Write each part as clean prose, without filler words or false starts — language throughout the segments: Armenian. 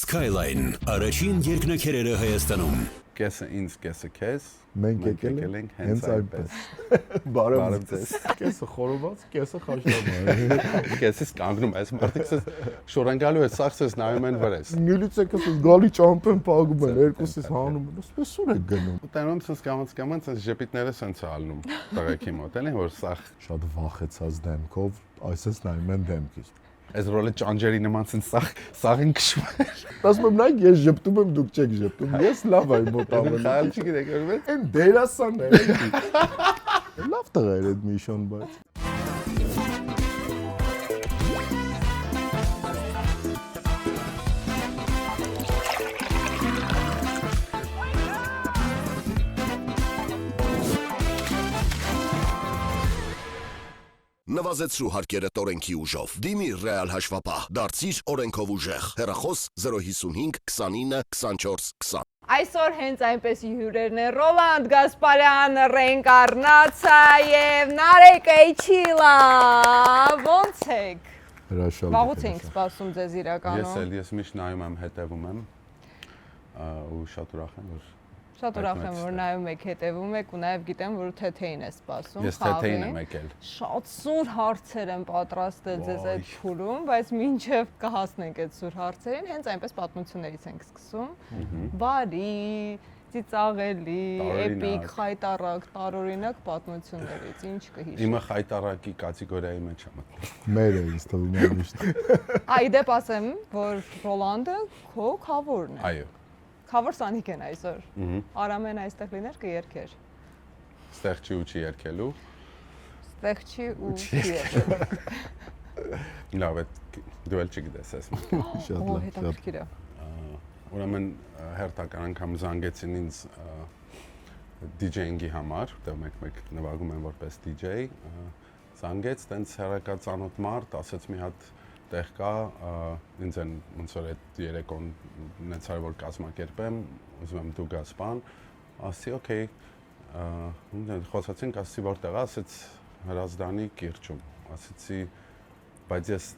Skyline, առաջին երկնաքերերը Հայաստանում։ Կեսը ինձ, կեսը քեզ։ Մենք եկել ենք հենց այնպես։ Բարև ձեզ։ Կեսը խորոված, կեսը խաշլամա։ Կեսից կանգնում ես, մարդիկ շորանգալու է, սաղցես նայում են վրես։ Միլիցեքս գալի ճամփեն փակում են, երկուսից հանում են, ասես ուր է գնում։ Ու տանում ցած կամած ժեպիտները սենց ալնում տղեկի մոտ, էլի որ սաղ Շատ վախեցած դեմքով, այսպես նայում են դեմքից։ այս ռոլը ճանջերի նման սենց սաղին քշում է։ Ասում եմ նայեք, ես ժպտում եմ, դուք չեք ժպտում։ Ես լավ եմ մոտ ամեն։ Խալ չգիտեք որ Այն դերասանն է։ Լավ տղա էր այդ Միշոն, բայց Նվազեցրու հարկերը տորենքի ուժով։ Դիմի ռեալ հաշվապահ, դարձիր օրենքով ուժեղ։ Հեռախոս 055 29 24 20։ Այսօր հենց այնպես հյուրերն են Ռոլանդ Գասպարյան, ռենկարնացիա եւ Նարեկ Էյչիլա։ Ոնց եք։ հրաշալի։ Վաղուց ենք սպասում ձեզ իրականում։ Ես միշտ նայում եմ, հետևում եմ ու շատ ուրախ եմ որ Շատ ուրախ եմ որ նայում եք, հետևում եք ու նաեւ գիտեմ որ թեթեին է սպասում։ Ես թեթեին եմ եկել։ Շատ սուր հարցեր եմ պատրաստել ձեզ այդ փուլում, բայց մինչև կհասնենք այդ սուր հարցերին, հենց այնպես պատմություններից ենք սկսում։ Բարի, ծիծաղելի, էպիկ, խայտառակ, տարօրինակ պատմություններից ինչ կհիշեք։ Իմը խայտառակի կատեգորիայի մեջ եմ մտնում։ Մեր է ինձ թվում է միշտ։ Այ դեպ ասեմ, որ Ռոլանդը քո քավորն է։ Այո։ Քավոր Սանիկ են այսօր։ Արամեն այստեղ լիներ կերքեր։ Ստեղ չի ու չի երկելու։ Ստեղ չի ու չի երկելու։ Լավ է, դու էլ չգիտես ես։ Շատ Օ, լավ։ հետաքրքիր է։ Ուրեմն հերթական անգամ զանգեցին ինձ DJ-ինգի համար, դեռ մեկ նվագում եմ որպես DJ, զանգեց, տենց հերակացանոթ մարդ, ասեց մի հատ տեղ կա, ինձ են ոնց որ այդ երեկոն ունեցար որ կազմակերպեմ, ուզում եմ դու գաս բան, ասի օքեյ, խոսացինք, ասի որտեղ է, ասեց Հրազդանի կիրճում, ասեցի, բայց ես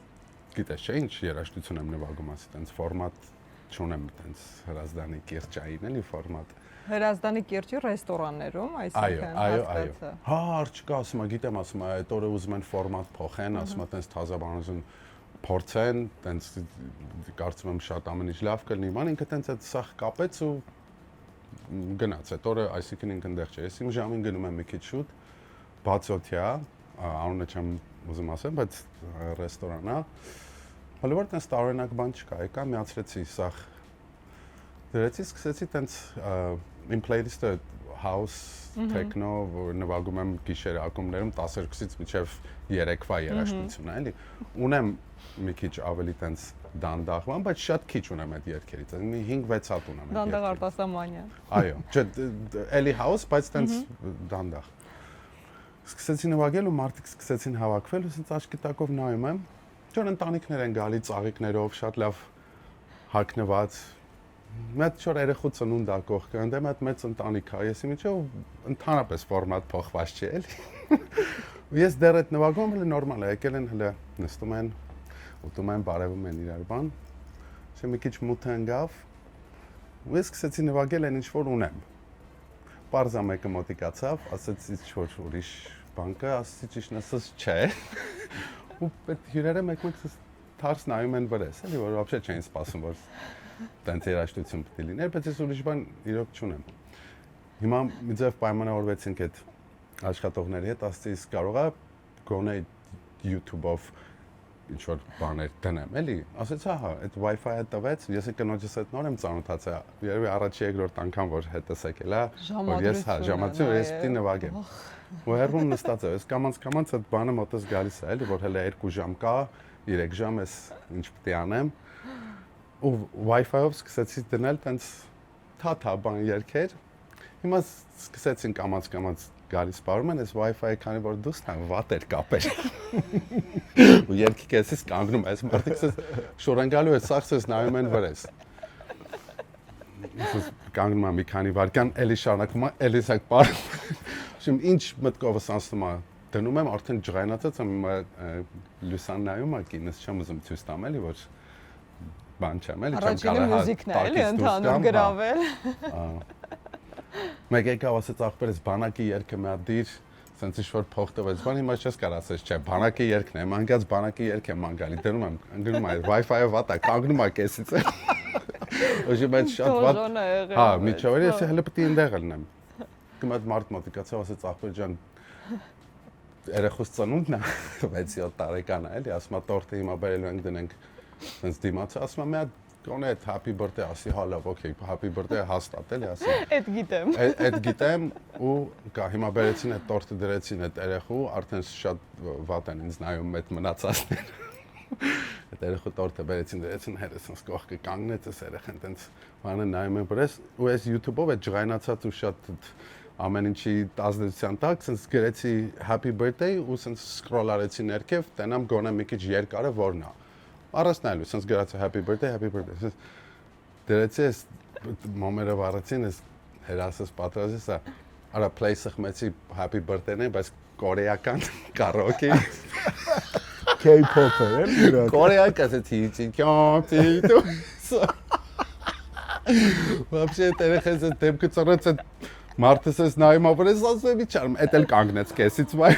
գիտես չէ ինչ երաժշտություն եմ նվագում, ասի տենց ֆորմատ չունեմ տենց Հրազդանի կիրճային էլի ֆորմատ։ Հրազդանի կիրճի ռեստորաններում, այսինքն Այո։ Հա, չկա, ասում եմ, գիտեմ, ասում եմ, այդ օրը ուզում են ֆորմատ փոխեն, ասում եմ, տենց թազաբանություն փորձեն, տենց կարծում եմ շատ ամեն ինչ լավ կլինի, ման ինքը տենց այդ սախ կապեց ու գնաց, այդ օրը, այսինքն ինքն դեղ չէ, ես իմ ժամին գնում եմ մի քիչ շուտ, բացօթյա, անունը չեմ ուզում ասեմ, բայց ռեստորան է, հələ որ տենց տարօրինակ բան չկա, եկա միացրեցի սախ, դրեցի, սկսեցի տենց իմ playlist-ը house, techno, որ նվագում եմ գիշերը ակումբներում 12-ից մինչև 3-վա երաժշտություն է, էլի։ Ունեմ մի քիչ ավելի տենց դանդաղ բան, բայց շատ քիչ ունեմ այդ երգերից, մի 5-6 հատ ունեմ այդ Դանդաղ արտասահմանյան։ Այո, չէ, էլի house, բայց տենց դանդաղ։ Սկսեցի նվագել ու մարդիկ սկսեցին հավաքվել, ու սենց աչքի տակով նայում եմ, որ ընտանիքներ են գալի ծաղիկներով, շատ լավ հագնված։ Մեծ շոր երեխու ծնունդ ա կողքը, ընդեմ այդ մեծ ընտանիք ա, ես իմիջով ընդհանրապես ֆորմատ փոխված չի էլի։ Ես դեռ այդ նվագում հələ նորմալ է, եկել են հələ նստում են, ուտում են, բարևում են իրար բան։ Չէ մի քիչ մութ ընկավ։ Ու ես սկսեցի նվագել այն ինչ որ ունեմ։ Պարզա մեկը մոտիկացավ, ասեց ինչ որ ուրիշ բան կա, ասեցի ճիշտ ասած չէ։ Ու այդ հյուրերը մեկ-մեկ թարս նայում են վրես, էլի որ вообще չէին սպասում որ տենց երաժշտություն պետք է լիներ, բայց ես ուրիշ բան իրոք չունեմ։ Հիմա մի ձև պայմանավորվեցինք այդ աշխատողների հետ, ասեցի կարող է գոնե YouTube-ով ինչ որ բաներ դնեմ, էլի։ Ասեց հա, այդ Wi-Fi-ը տվեց, ես կնոջս հետ նոր եմ ծանոթացա, երևի առաջի երկրորդ անգամ որ հետս եկել է, որ ես հա, ժամացի ես պիտի նվագեմ։ Ու հեռվում նստած եմ, ես կամանց այդ բանը մոտս գալիս է, էլի, որ հələ 2 ժամ կա, 3 ժամ ես ինչ պիտի անեմ։ Ու Wi-Fi-ով սկսեցի դնել տենց թաթա բան երգեր։ Հիմա սկսեցին կամած գալիս սպառում են, այս Wi-Fi-ը քանի որ դուսն է վատեր կապեր։ Ու երգի կեսից կանգնում ես, մարդիկ շորանգալու է սաղցես նայում են վրես։ Կանգնում եմ մի քանի վայրկյան, էլի շարունակում եմ, էլի սակ պարում։ Շում ինչ մտքովս անցնում է, դնում եմ արդեն ջղայնացած եմ լուսան նայում ա կինս չեմ ուզում ցույց տամ էլի որ բան չեմ, էլի չեմ Առաջինը մյուզիկն է, էլի ընդհանուր գրավել։ Մեկ եկավ ասեց ախպերս բանակի երգը մի հատ դիր, սենց ինչ-որ փող տվեց, բան հիմա չես կար ասես, չէ, բանակի երգն է, մանգած բանակի երգ եմ մանգալի, դնում եմ, ընկնում է, Wi-Fi-ը վատ է, կանգնում է կեսից է։ Ոչի բայց շատ վատ։ Հա, միջավայրը ես հələ պետք է այնտեղ լինեմ։ Գնում այդ մարդ մոտիկացավ ասեց ախպեր ջան, երեխուս ծնունդն է, 6-7 տարեկան է, էլի, ասում է տորտը հիմա բերելու ենք դնենք, սենց դիմացա, ասում է մի հատ Կոնե այդ happy birthday ասի հա լավ, օքեյ, happy birthday հաստատ էլի ասի։ Այդ գիտեմ։ Այդ գիտեմ ու կա հիմա բերեցին այդ տորտը դրեցին այդ երեխու, արդեն շատ վատ են ինձ նայում այդ մնացածներ։ Այդ երեխու տորտը բերեցին դրեցին հերս ինձ կողքը կանգնեց այս երեխան տենց բանը նայում են բրես ու այս YouTube-ով այդ ջղայնացած ու շատ ամեն ինչի տազդեցության տակ սենց գրեցի happy birthday ու սենց scroll արեցի ներքև, տենամ գոնե մի քիչ երկարը որն է։ Առանցնալու, սենց գրած happy birthday, դրեցի ես մոմերը վառեցին, ես հերասս պատրաստես, արա play սխմեցի happy birthday-ն է, բայց կորեական կարոկի։ K-pop է, էլ Կորեական ասեցի, չինքյոն, Вообще, երեխես այդ դեպքը ծռեց այդ մարդս ես նայում ապրես, ասում եմ իչարմ, էդ էլ կանգնեց կեսից վայ։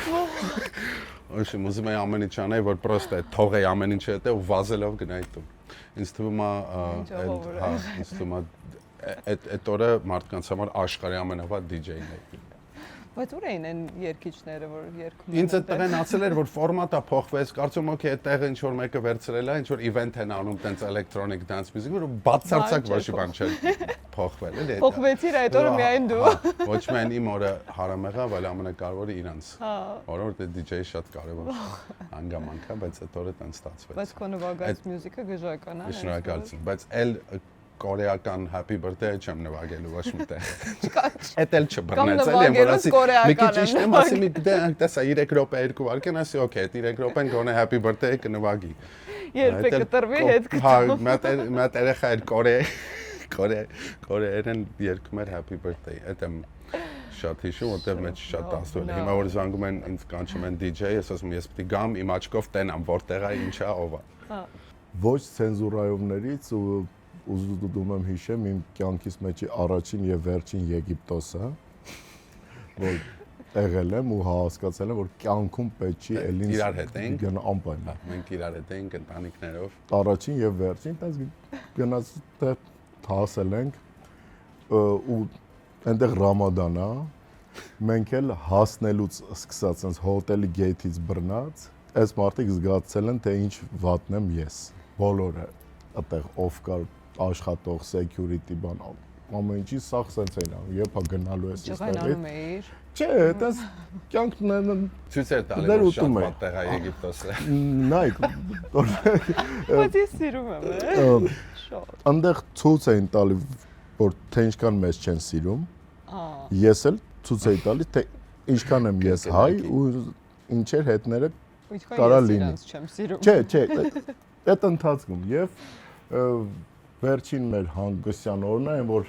Ոչմ ուզում եմ ամեն ինչ անեի, որ պրոստը թողեի ամեն ինչը հետո ու վազելով գնայի տուն։ Ինձ թվում է, ինձ թվում է այդ օրը մարդկանց համար աշխարհի ամենավատ DJ-ն է։ Բայց ուր էին այն երգիչները, որ երգում են։ Ինձ այդ տղեն ասել էր, որ ֆորմատը փոխվեց, կարծում եմ, այդ տեղը ինչ որ մեկը վերցրել է, ինչ որ event են անում, տենց electronic dance music, որ բացարձակ ոչ բան չէր փոխվել, էլի։ Փոխվեցիր այդ օրը միայն դու։ Ոչ միայն իմ օրը հարամ եղավ, այլ ամենակարևորը իրանց։ Որովհետեւ DJ-ը շատ կարևոր հանգամանք է, բայց այդ օրը տենց ստացվեց։ Բայց քո նվագած մյուզիկը գժական է։ Շնորհակալություն, բայց էլ կորեական happy birthday չեմ նվագելու ոչ միտեղ։ Էդ էլ չբռնեց էլի, որ ասի մի քիչ ճիշտ եմ ասի մի տեսա 3 րոպե 2 վայրկյան ասի օքեյ, 3 րոպեն գոնե happy birthday կնվագի։ Երբ կտրվի հետ կտրվի։ Հա, մատ երեխա էր կորեերեն երգում էր happy birthday։ Այդ եմ շատ հիշում, որտեղ մեջ շատ տասվել է։ Հիմա որ զանգում են ինձ կանչում են DJ, ես ասում ես պետք է գամ իմ աչքով տենամ որտեղ է, ինչա, ով է։ Ոչ ցենզուրայովներից ու ուզում եմ հիշեմ իմ կյանքիս մեջի առաջին եւ վերջին Եգիպտոսը, որ եղել եմ ու հասկացել եմ, որ կյանքում պետք չի ելին իրար հետ ենք անպայման։ Մենք իրար հետ ենք ընտանիքներով։ Առաջին եւ վերջին, տես գնաց դեռ հասել ենք ու այնտեղ Ռամադան է, մենք էլ հասնելուց սկսած այնց հոթելի գեյթից բռնած, այս մարդիկ զգացել են թե ինչ վատն եմ ես։ Բոլորը այդտեղ ով կար աշխատող security բան ամեն ինչի սախ սենց էին անում երբ հա գնալու ես այստեղից չէ այդպես կյանքն ցույց էր տալի որ շատ վատ տեղ է Եգիպտոսը նայ բայց ես սիրում եմ շատ այնտեղ ցույց էին տալի որ թե ինչքան մեզ չեն սիրում ես էլ ցույց էի տալի թե ինչքան եմ ես հայ ու ինչեր հետները կարա լինի չէ այդ ընթացքում եւ վերջին մեր հանգստյան օրն է, որ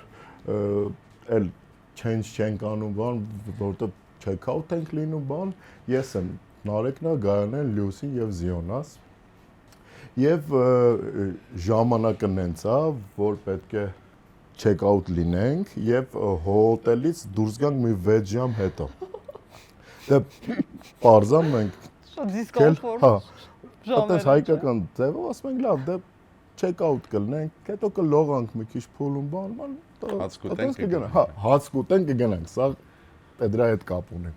էլ չենք անում բան, որտեղ check-out ենք լինում բան, ես եմ Նարեկնա, Գայանեն, Լյուսին եւ Զիոնաս։ Եվ ժամանակը նենցա, որ պետք է check-out լինենք եւ հոթելից դուրս գանք մի 6 ժամ հետո։ Դե բարձամ մենք շատ դիսկոմֆորտ։ Այդպես հայկական ձևով ասում ենք լավ, դե check-out կլնենք, հետո կլողանք մի քիչ փուլում բան, հաց կուտենք կգնանք, հա, հաց կուտենք կգնանք, սա դրա հետ կապ ունի։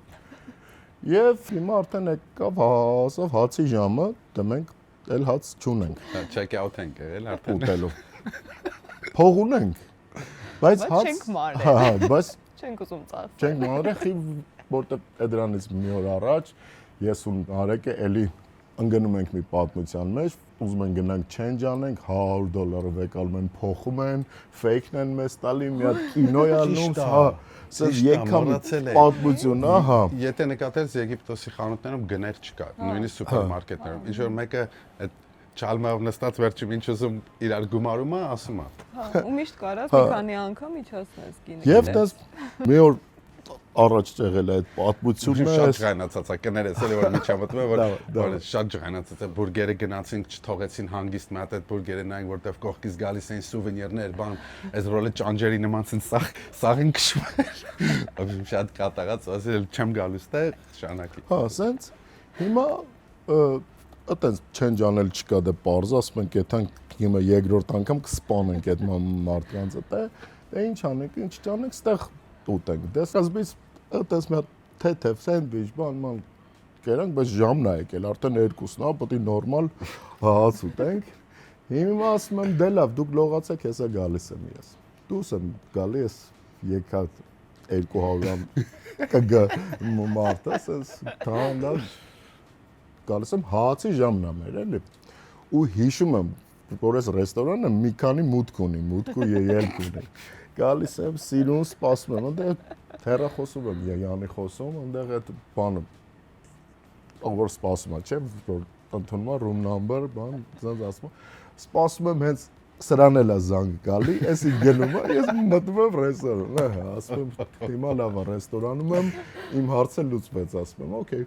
Եվ հիմա արդեն եկավ հասավ հացի ժամը, դե մենք էլ հաց չունենք։ Check-out ենք եղել արդեն ուտելով։ Փող ունենք, բայց հաց չենք մարել։ Հա, բայց չենք ուզում ծախսել։ Չենք մարել, որտեղ դրանից մի օր առաջ ես ու Արեկը էլի ընկնում ենք մի պատմության մեջ, ուզում են գնանք change անենք, $100 եկալում են փոխում են, fake-ն են մեզ տալի, մի հատ կինոյ անում, հա, սենց եկամ պատմություն, ահա։ Եթե նկատես Եգիպտոսի խանութներում գներ չկա, նույնիսկ սուպերմարկետներում։ Ինչ որ մեկը այդ չալմայով նստած վերջում ինչ ուզում իրար գումարում է, ասում է։ Հա, ու միշտ կարաս մի քանի անգամ իջացնես գինը։ Եվ դες մի օր առաջ եղել այդ պատմությունը շատ ջղայնացած է կներես էլի որ միջամտում է որ շատ ջղայնացած է բուրգերը գնացինք չթողեցին հանգիստ մի հատ այդ բուրգերը նայենք որտեվ կողքից գալիս էին սուվենիրներ բան այս ռոլը ճանջերի նման սաղին քշում շատ կատաղած ասել չեմ գալուս տեղ շանակի հա սենց հիմա այտենց չեն ջանել չկա դե պարզ ասում ենք եթանք հիմա երկրորդ անգամ կսպանենք այդ մարդկանց դե ինչ անենք ինչ չանենք ստեղ ուտենք դե սկզբից այտենց մի հատ թեթև սենդվիչ բան կերանք բայց ժամն է եկել արդեն 2-ն է պետք է նորմալ հաց ուտենք հիմա ասում եմ դե լավ դուք լողացեք հեսա գալիս եմ ես դուրս եմ գալի ես եկա 200 գրամ կգա մարդը ասես դանդաղ գալիս եմ հացի ժամն է մեր էլի ու հիշում եմ որ այս ռեստորանը մի քանի մուտք ունի մուտք ու ելք ունի գալիս եմ սիրուն սպասում եմ այնտեղ հեռախոսում եմ Յանի խոսում այնտեղ այդ բանը որ սպասում է չէ որ ընդունում է room number բան ցած ասում սպասում եմ հենց սրան էլ է զանգ գալի էսի գնում է ես մտնում եմ ռեստորան հա ասում եմ հիմա լավ է ռեստորանում եմ իմ հարցը լուծվեց ասում եմ օքեյ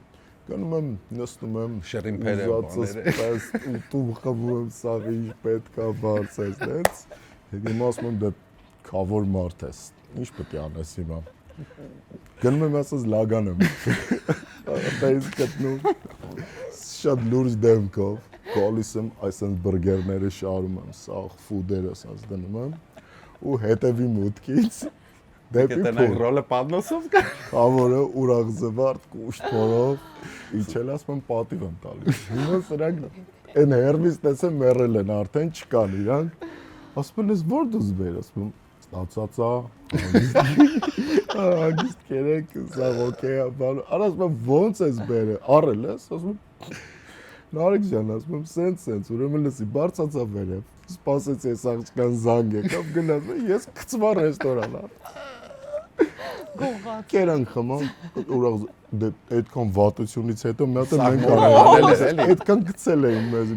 գնում եմ նստում եմ շերիմփերը բաները ու խմում եմ սաղի պետք է բարձես դից հիմա ասում եմ դե քավոր մարդ ես ինչ պետք է անես հիմա գնում եմ ասած լագան եմ դες գտնում շատ լուրջ դեմքով գալիս եմ այսպես բուրգերները շարում եմ սաղ ֆուդերը ասած դնում եմ ու հետևի մուտքից դեպի փոր ռոլը պատմոսով կա Ամորը ուրախ զվարթ կուշտ փորով իջել ասում եմ պատիվ եմ տալիս հիմա սրանք այն հերմից տեսեմ մեռել են արդեն չկան իրանք ասում են ես որ դուս բեր ասում եմ ստացածա ագիստ կերեք սա օքեյ բան ասում եմ ոնց ես բերը առել ես ասում Նարեկ ջան ասում եմ սենց ուրեմն լսի բարձացա վերև սպասեցի ես աղջկան զանգ եկավ գնաց ես գցվա ռեստորան Գողած կերանք խմամ ուրախ այդքան վատությունից հետո մի հատ մենք արել էլի այդքան գցել էին մեզ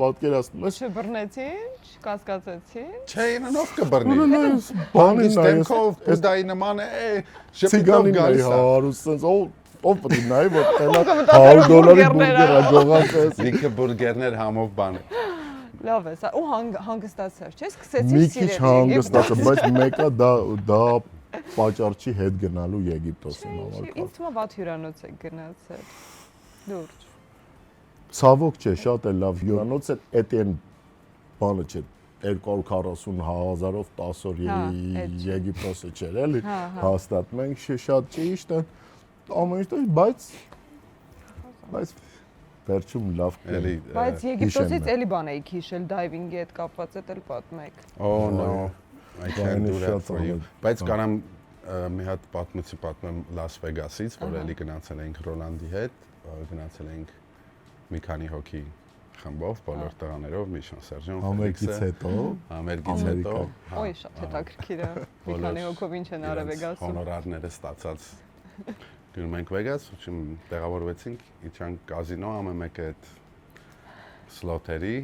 պատկերացնում ես չբռնեցին, չկասկածեցին։ չէ ինքնով կբռնի բանին դեմքով դայի նման է ցիգանի նայ հարուս սենց ով պետք է նայ որ տենա $100 բուրգեր է գողացես լիքը բուրգերներ համով բան Լավ է, սա ու հանգստացավ, չէ՞, սկսեցի մի քիչ հանգստացա բայց մեկը դա պատճառ չի հետ գնալու Եգիպտոսի համար Ինձ թվում է վատ հյուրանոց է գնացել։ Լուրջ։ Ցավոք չէ, շատ է լավ հյուրանոց է, էտեն բանը չէ 240,000-ով 10 օր Եգիպտոսը չէր էլի հաստատ մենք շատ ճիշտ է ամեն ինչ բայց վերջում լավ էլի Բայց Եգիպտոսից էլի բան էի հիշել դայվինգի հետ կապված է էլ պատմեք։ Oh no I can't do that for you բայց կանամ մի հատ պատմություն պատմեմ Լաս Վեգասից որ էլի գնացել ենք Ռոլանդի հետ գնացել ենք մի քանի հոգի խմբով բոլոր տղաներով Միշոն Սերժան Ամերիկից հետո Ոյ շատ հետաքրքիր է մի քանի հոգով ինչ են արել Վեգասում հոնորարները ստացած գնում ենք Վեգաս տեղավորվեցինք իջանք կազինո ամեն մեկը այդ սլոթերի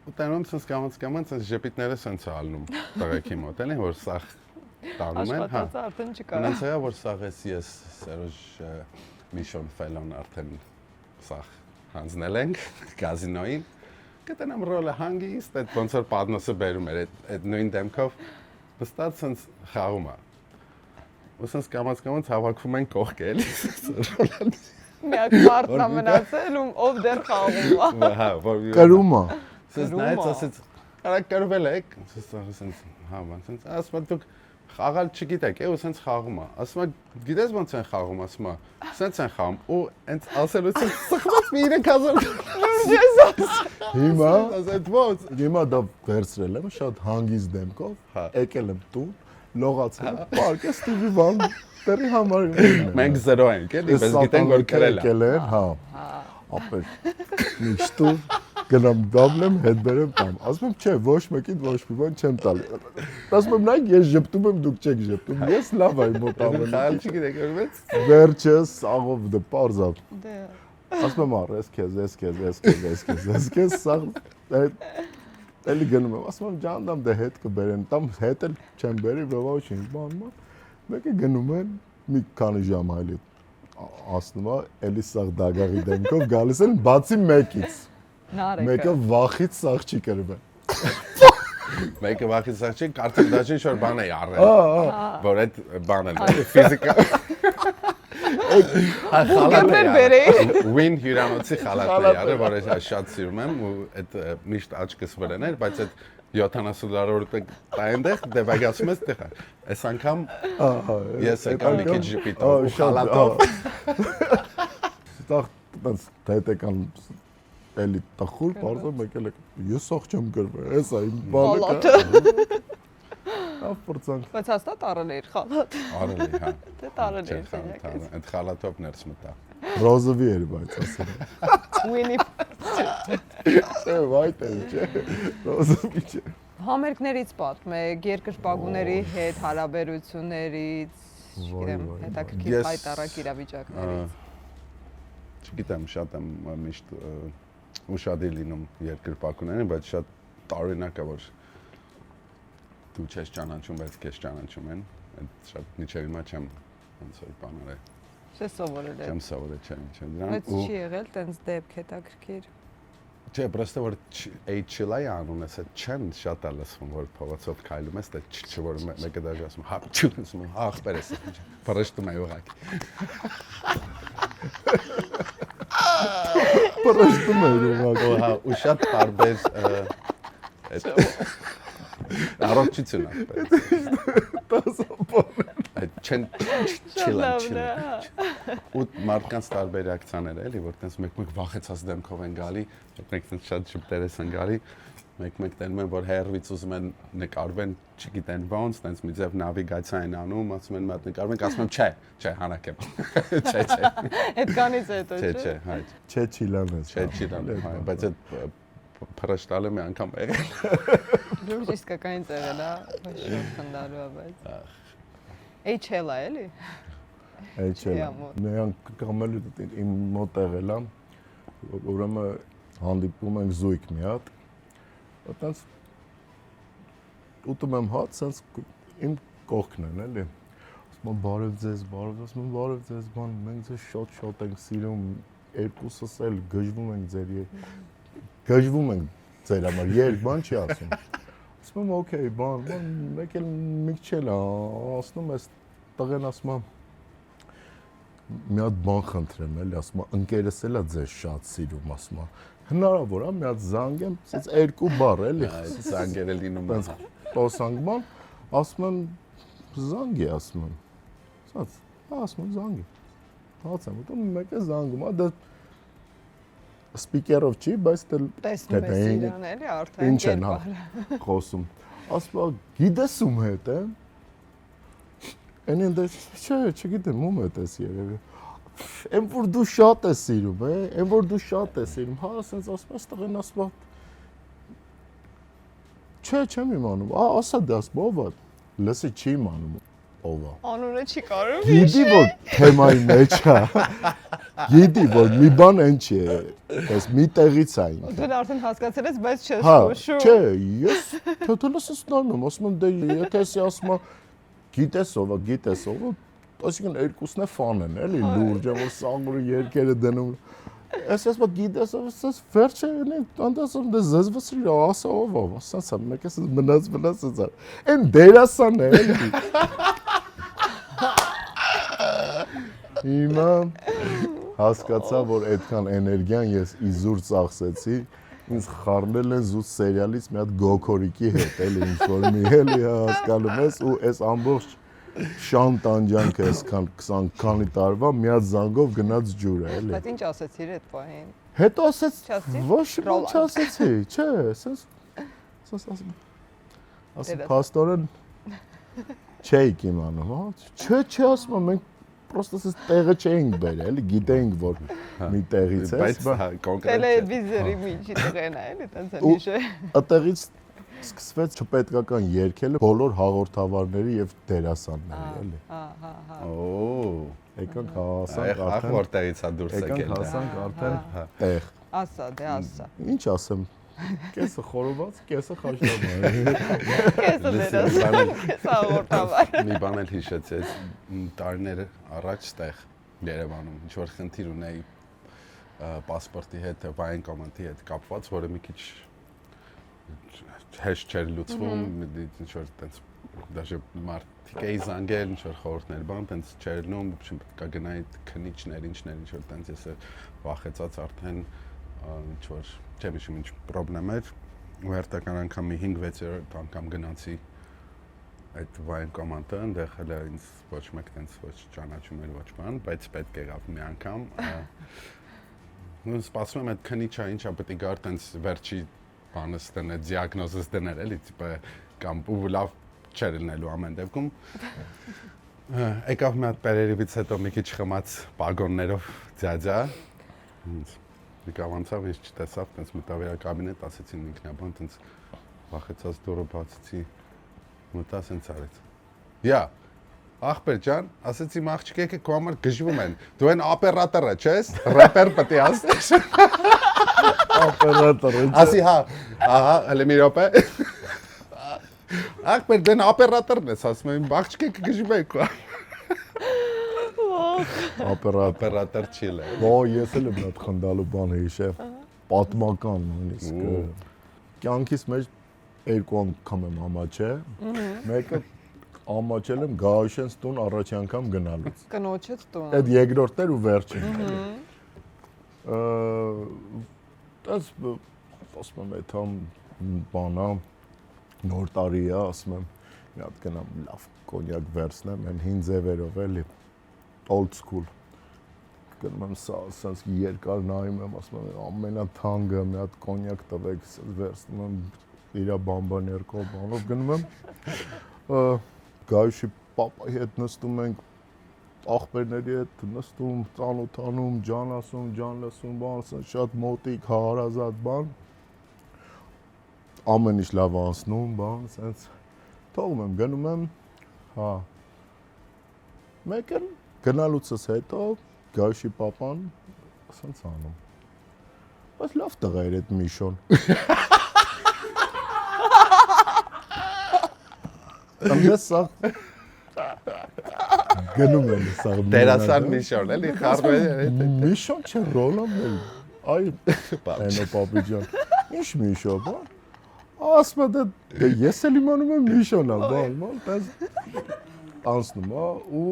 ու տանում sense կամած sense ժեպիտները sense ալնում տղեկի մոտ էլի որ սախ տանում են հա արդեն չկա Նրանց է որ սաղես ես Սերոժ Միշոն Ֆելոն արդեն սախ հանձնել ենք կազինոյին կտենամ ռոլը հանգիստ այդ ոնց որ պատմոսը բերում էր այդ նույն դեմքով վստահ sense խաղում է ու sense կամած հավաքվում են կողք էլի Միակ մարդն է մնացել ու ով դեռ խաղում է։ հա որ կրում է Սենց նայեց ասեց արա կրվել եք սենց հա ման սենց ասում դուք խաղալ չգիտեք ու սենց խաղում է ասում գիտես ոնց են խաղում ասում սենց են խաղում ու հենց ասելուց սխմած մի 3000 հիմա ասած ոնց հիմա դա վերցրել եմ շատ հանգիստ դեմքով եկել եմ տուն լողացել պարկը Ստիվի Վան դեռի համար մենք 0 ենք էլի բայց գիտենք որ քրել է հա ապեր միշտու գնամ դաբլեմ հետ բերեմ տամ ասում եմ չէ ոչ մեկին ոչ մի բան չեմ տալի ասում եմ նայեք ես ժպտում եմ դուք չեք ժպտում ես լավ այ մոտ ամեն խաղալ չգիտեք որպես վերջս աղով դե պարզա Դե ասում եմ առ ես քեզ սա էլի գնում եմ ասում եմ ջանդամ դե հետ կբերեմ տամ հետ էլ չեմ բերի ոչ ինչ բան Մեկը գնում են մի քանի ժամ այլ ասնում է էլի սաղ դագաղի դեմքով գալիս են բացի մեկից մեկը վախից սաղ չի կրվում Մեկը վախից սաղ չի կարծեք դա չի որ բան է արել որ այդ բանը ֆիզիկա Win հյուրանոցի խալաթը յարը որ ես շատ սիրում եմ ու այդ միշտ աչքս վրան էր բայց այդ 70 րոպե այնտեղ դեպագացում ես տեղ այս անգամ ես եկա մի քիչ ժպիտով ու խալաթով Ստախ դետեկան էլի տխուր բարձր մեկել ես սաղ չեմ գրվել էս այն բանը Ապորցանք Բայց հաստատ առել էր խալաթ Արել է հա Դե տարել էր այդ խալաթով ներս մտա Ռոզովի էր բայց ասել Winnie Չէ վայտ է չէ Ռոզովի չէ Համերգներից պատմեք, երկրպագուների հետ հարաբերություններից, չգիտեմ, հետաքրքիր պայտառակ իրավիճակներից։ Չգիտեմ, շատ եմ միշտ ուշադիր լինում երկրպագուներին, բայց շատ տարօրինակ է որ դու չես ճանաչում, բայց քեզ ճանաչում են, այդ շատ միջև հիմա չեմ ոնց որ բաներ է։ Չես սովորել այդ։ Չեմ սովորել, չեմ դրան։ Բայց չի եղել տենց դեպք հետաքրքիր։ Չէ, պրոստը որ H-լայ անուն ես, չեն շատ է լսվում, որ փողոցով քայլում ես, դա որ մեկը դաժե ասում, հա, չունեցում, ախպեր ես, պրշտում է ուղղակի։ Պրշտում է ուղղակի։ Հա, ու շատ տարբեր առողջություն ախպեր։ Այդ չեն չիլան։ Ու մարդկանց տարբեր ռեակցիաներ էլի, որ տենց մեկ-մեկ վախեցած դեմքով են գալի, մեկ-մեկ տենց շատ շփտերես են գալի, մեկ-մեկ տենում են որ հերվից ուզում են նկարվեն, չգիտեն ոնց, տենց մի ձև նավիգացիա են անում, ասում են մատ նկարվում են, ասում եմ չէ, հանակ եմ։ Չէ։ Այդքանից հետո Չէ, հայ։ Չէ չիլան ես։ Չէ, չիլան, հայ, բայց այդ փրշտալը մի անգամ եղել։ Լուրջ իսկականից եղել է, ոչ շուտ խնդալու է, բայց։ HL-ա էլի։ HL-ա։ Նրանք կամելու իմ մոտ եղել է, ուրեմն հանդիպում ենք զույգ մի հատ, այդտենց ուտում եմ հաց, սենց իմ կողքն են էլի։ Ասում եմ բարև ձեզ, ասում եմ բարև ձեզ, բան, մենք ձեզ շատ ենք սիրում, երկուսս էլ գժվում ենք ձեր համար, երկ բան չի ասում։ Ասում եմ օքեյ, բան, մեկ էլ մի քիչ էլ ասնում ես տղեն ասում եմ մի հատ բան խնդրեմ էլի, ասում եմ ընկերս էլա ձեզ շատ սիրում, ասում եմ հնարավոր է մի հատ զանգեմ, ասես երկու բառ էլի, զանգերը լինում է։ Տոսանք բան, ասում եմ զանգի, ասում եմ։ Ասում եմ զանգի։ Հաց եմ ուտում, մեկը զանգում, դա սպիկերով չի, բայց տեսնում ես իրան էլի արդեն ինչ են խոսում։ Ասում եմ գիտես ում հետ է։ Այնին դե չէ, չգիտեմ ում հետ ես երևի։ Այն որ դու շատ ես սիրում, այն որ դու շատ ես սիրում, հա, ասենց ասում ես տղեն ասում եմ։ Չէ, չեմ իմանում։ Ասա դե ասում ով է։ Լսի չի իմանում ով է։ Անունը չի կարող։ Գիտի որ թեմայի մեջ է։ Գիտի որ մի բան այն չի, այս մի տեղից է ինքը։ Դու արդեն հասկացել ես, բայց չես հա, հուշում։ չէ, ես թեթելս նորմալ, ասում եմ դե եթե էսի ասում եմ գիտես ով է, այսինքն երկուսն է ֆան են, էլի լուրջ է, որ սանգուրը երկերը դնում։ Ես ասում եմ գիտես ով, ասես վերջը անդասում դե զզվսրի ասա ով, ասած մեկս մնաց էսա։ Այն դերասան է, էլի։ Հիմա հասկացա, որ այդքան էներգիան ես իզուր ծախսեցի, ինձ խառնել են զուտ սերիալից մի հատ գոքորիկի հետ, էլի ինչ որ մի էլի հասկանում ես ու այս ամբողջ շան տանջանքը այսքան 20 քանի տարվա մի հատ զանգով գնաց ջուրը, էլի։ Բայց ինչ ասեցիր այդ պահին։ Հետո ասեց, Չասեցի՞։ ոչ ոք չասեցի, չէ, ասում փաստորեն չէի իմանում, հա։ Չէ, ասում եմ մենք պրոստը տեղը չէինք բերել, էլի գիտեինք որ մի տեղից է, բայց կոնկրետ տելևիզորի միջի տղեն է, էլի տենց են հիշել։ Այդտեղից սկսվեց չպետքական երգելը բոլոր հաղորդավարների եւ դերասանների, էլի։ Հա։ Օ, Եկանք հասանք արդեն որտեղից է դուրս եկել։ Եկանք հասանք արդեն տեղ։ Ասա, դե ասա։ Ինչ ասեմ, Կեսը խորոված, կեսը խաշլամա։ Քեզ դերասան, սաղորդավար։ Մի բան էլ հիշեցեց, տարիներ առաջ ստեղ Երևանում ինչ որ խնդիր ունեի պասպորտի հետ, վայնկոմատի հետ կապված, որը մի քիչ հեշտ չէր լուծվում, ինչ որ տենց դաժե մարդիկ էի զանգել, ինչ որ խորհուրդներ բան, տենց չէր լուծում, պետք է գնայի քնիչներ, ինչներ, ինչ որ տենց ես վախեցած արդեն ինչ որ չեմ հիշում ինչ խնդրեմ էր, ու հերթական անգամ մի 5-6-րդ անգամ գնացի այդ վայնկոմատը, այնտեղ հələ ինձ ոչ մեկ տենց ոչ ճանաչում էր ոչ բան, բայց պետք եղավ մի անգամ ու սպասում եմ այդ քնիչը ինչա պետք է գար տենց վերջի բանս դնել, դիագնոզս դնել էլի, տիպը կամ ու լավ չէր լինելու ամեն դեպքում եկավ մի հատ պերերիվից հետո մի քիչ խմած պագոններով ձյաձա եկավ անցավ ինձ չտեսավ, տենց մտավ իր կաբինետ, ասեցին ինքնաբան, տենց վախեցած դուրը բացեցի մտա սենց արեց յա ախպեր ջան, ասեցի իմ աղջիկը քո համար գժվում են, դու այն օպերատորը չես, рэպեր պետք է ասես Օպերատորը։ ասի հա, ահա, հələ մի րոպե ախպեր դեն օպերատորն ես, ասում եմ իմ աղջիկը գժվում է քո օպերատոր չիլ է Ո ես էլ եմ այդ խնդալու բան հիշեմ պատմական նույնիսկ կյանքիս մեջ երկու անգամ եմ ամաչել մեկը ամաչել եմ Գաուշենց տուն առաջի անգամ գնալուց Կնոջդ տուն այդ երկրորդն էր ու վերջին դες ասում եմ այդ բանա նոր տարի է ասում եմ մի հատ գնամ լավ կոնյակ վերցնեմ այն հին ձևերով էլի old school գնում եմ սա ասած երկար նայում եմ ասում եմ ամենաթանկը մի հատ կոնյակ տվեք ասած վերցնում եմ իր բամբան երկով բանով գնում եմ Գայուշի պապայի հետ նստում ենք ախպերների հետ նստում ծանոթանում ջան ասում ջան լսում բան ասած շատ մոտիկ հարազատ բան ամեն ինչ լավ անցնում բան ասած թողում եմ գնում եմ հա մեկը գնալուցս հետո Գայուշի պապան ասած անում բայց լավ տղա էր այդ Միշոն Անդես սա գնում եմ սա դերասան Միշոն էլի խառնում է Միշոն չէ Ռոլան էլ այ այնո պապի ջան ինչ Միշոն բա ասում դե ես էլ իմանում եմ Միշոնն է բան տես անցնում ու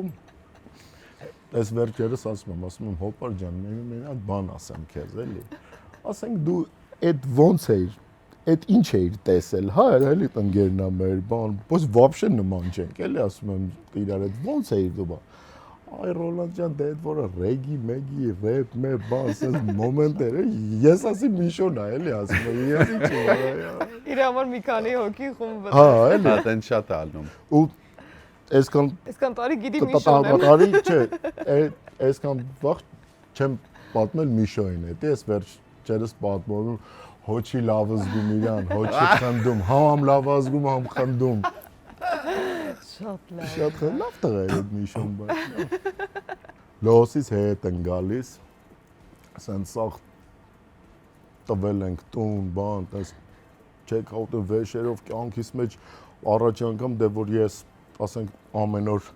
այս վերջերս ասում եմ հոպար ջան մի հատ բան ասեմ քեզ էլի ասենք դու այդ ոնց էիր այդ ինչ էիր տեսել հա էլի տնկերն է մեր բան ոչ вообще նման չենք էլի ասում եմ իրար այդ ոնց էիր դու բա այ Ռոլանդ ջան դե այդ որը ռեգի մեգի ռեփ մե բան ասես մոմենտեր ես ասի Միշոն է էլի ասում եմ ես ինչ իր համար մի քանի հոգի խումբ հա էլի հա տենց շատ է ալնում ու այսքան տարի գիտի Միշոնը տարի չէ այսքան վաղ չեմ պատմել Միշոյին էդի ես վերջերս պատմում հոչի լավ զգում իրան հոչի խնդում համ լավ զգում համ խնդում շատ լավ տղա է այդ Միշոն բայց լոսից հետ են գալիս ասեն սաղ տվել ենք տուն բան տես չեք աուտը վեշերով կյանքիս մեջ առաջի անգամ դե որ ես ասենք ամեն օր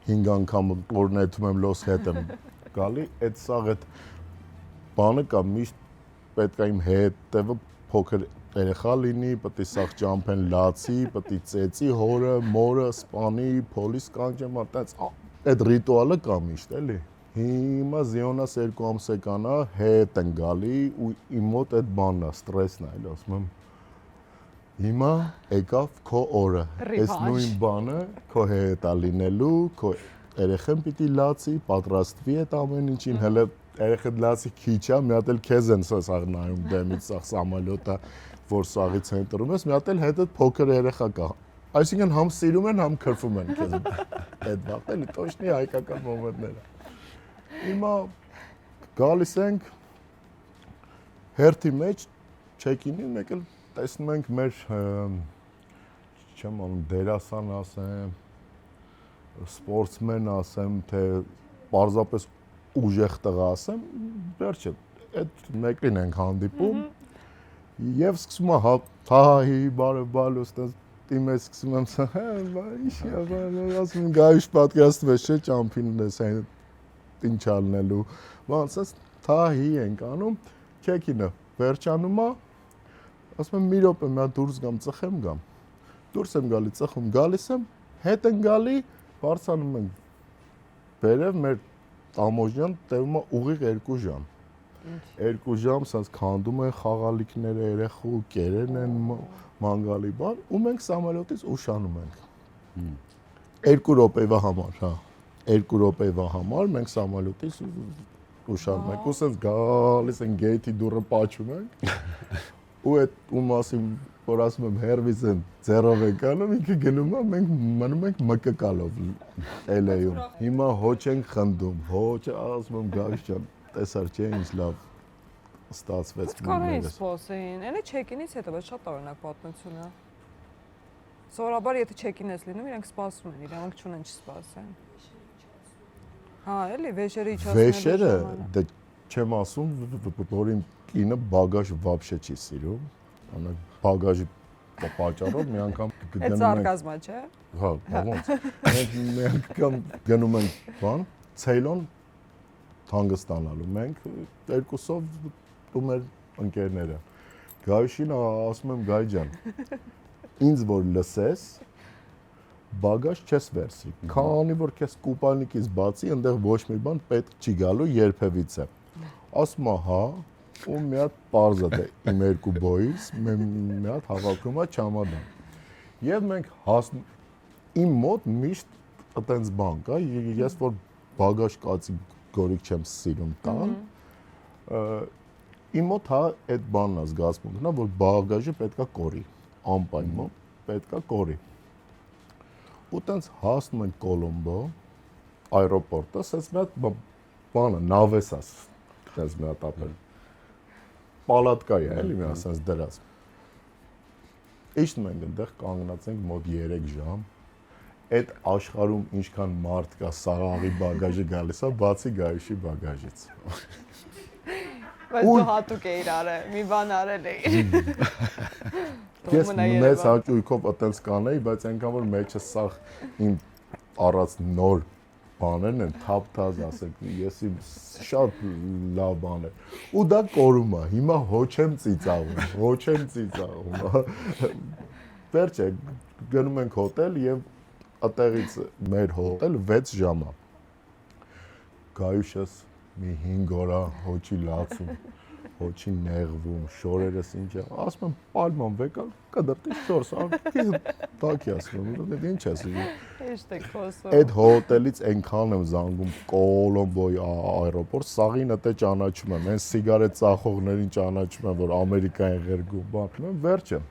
5 անգամ օրնեթում եմ լոս հետ եմ գալի այդ սաղ այդ բանը կա միշտ պետք է իմ հետևը փոքր երեխա լինի, պետք է սաղ ճամփեն լացի, պետք է ծեծի հորը, մորը, սպանի, փոլիս կանջեմ, այդ ռիտուալը կա միշտ էլի։ Հիմա Զիոնաս 2 ամսեկանա հետ են գալի ու իմ մոտ այդ բանն է, ստրեսն է, էլի ասում եմ։ Հիմա եկավ քո օրը, այս նույն բանը քո հետ է լինելու, քո երեխան պիտի լացի, պատրաստվի այդ ամեն ինչին, հələ երեխան լացի քիչ է, մի հատ էլ քեզ են սաղ նայում դեմից սաղ սամալյոտը, որ սաղից հենտրում ես, մի հատ էլ հետդ փոքր երեխա կա։ Այսինքն համ սիրում են, համ քրվում են քեզ։ Այդ վաղտ էլի տոշնի հայկական մոմենտները։ Հիմա գալիս ենք հերթի մեջ չեկինին, մեկ էլ տեսնում ենք մեր չեմ անում դերասան ասեմ, սպորտսմեն ասեմ, թե պարզապես ուժեղ տղա ասեմ, վերջը այդ մեկին ենք հանդիպում Եվ սկսում է հա-հի բարը ստաց դիմես սկսում եմ ասում գայիշ պատկերացնում ես չէ ճամփին ես այն ինչ ալնելու ոնց թահի ենք անում քեքինը վերջանում է ասում եմ մի րոպե մի հատ դուրս գամ ծխեմ գամ դուրս եմ գալի ծխում գալիս եմ հետ են գալի բարձանում ենք վերև մեր տամոժյան տևում է ուղիղ 2 ժամ 2 ժամ սենց քանդում են խաղալիքները երեխու կերեն են մանգալի բան ու մենք սամալյոտից ուշանում ենք 2 րոպեվա համար հա 2 րոպեվա համար մենք սամալյոտից ուշանում ենք ու սենց գալիս են գեյթի դուռը պաչում ենք ու այդ ու մասին որ ասում եմ հերվից են ձեռով ենք անում ինքը գնում է մենք մնում ենք մկկալով LA-ում հիմա հոչ ենք խնդում հոչ ասում եմ գայս ջան տեսար չէ ինչ լավ ստացվեց Կարային սպասեին էլի չեկինից հետո բայց շատ տարօրինակ պատմություն է Սովորաբար եթե չեկին ես լինում իրենք սպասում են իրենք չունեն չսպասեն Հա էլի վեշերը իջացնելու Վեշերը դե չեմ ասում որ իմ կինը բագաժ вообще չի սիրում անա բագաժի պատճառով մի անգամ գնում ենք Այդ սարկազմա չէ Հա ոնց մենք մի անգամ գնում ենք բան Ցեյլոն հանգստանալու մենք երկուսով ու մեր ընկերները Գայշին ասում եմ Գայ ջան ինձ որ լսես բագաժ չես վերցրի քանի որ քեզ կուպալնիկից բացի այնտեղ ոչ մի բան պետք չի գալու երբևիցե ասում հա ու մի հատ պարզ է իմ 2 բոյից մի հատ հավաքում է չամադան եւ մենք իմ մոտ միշտ այտենց բան կա ես որ բագաժ կացի գորիկ չեմ սիրում տան իմ մոտ հա այդ բանն է զգացմունքն է որ բագաժը պետքա կորի անպայման պետքա կորի ու տենց հասնում ենք Կոլոմբո այրոպորտը ասես մի հատ բանը նավես է տենց մի հատ ապել պալատկա է էլի մի ասած դրած Իջնում ենք այնտեղ կանգնած ենք մոտ 3 ժամ այդ աշխարհում ինչքան մարդ կա սաղաղի բագաժը գալիս է բացի Գայիշի բագաժից Բայց դու հատուկ էիր արել մի բան արել էիր Ես մեծ հաճույքով այտենց կանեի բայց այնքան որ մեջը սաղ իմ առած նոր բաներն են թափ-թազ ասեք ես իմ շատ լավ բաներ ու դա կորում է հիմա հոչ եմ ծիծաղում վերջը գնում ենք հոտել եւ այդտեղից մեր հոտել 6 ժամ է Գայուշս մի 5 օր հոչի լացում հոչի նեղվում շորերս ինչ է ասում եմ պալման վեկա կդրտի 4 տակի ասում եմ ինչ ես Հեշտ է խոսում Այդ հոտելից այնքան եմ զանգում Կոլոմբոյի այրոպորտ սաղին դե ճանաչում եմ հենց սիգարետ ծախողներին ճանաչում եմ որ Ամերիկա են ղերգում բան եմ վերջը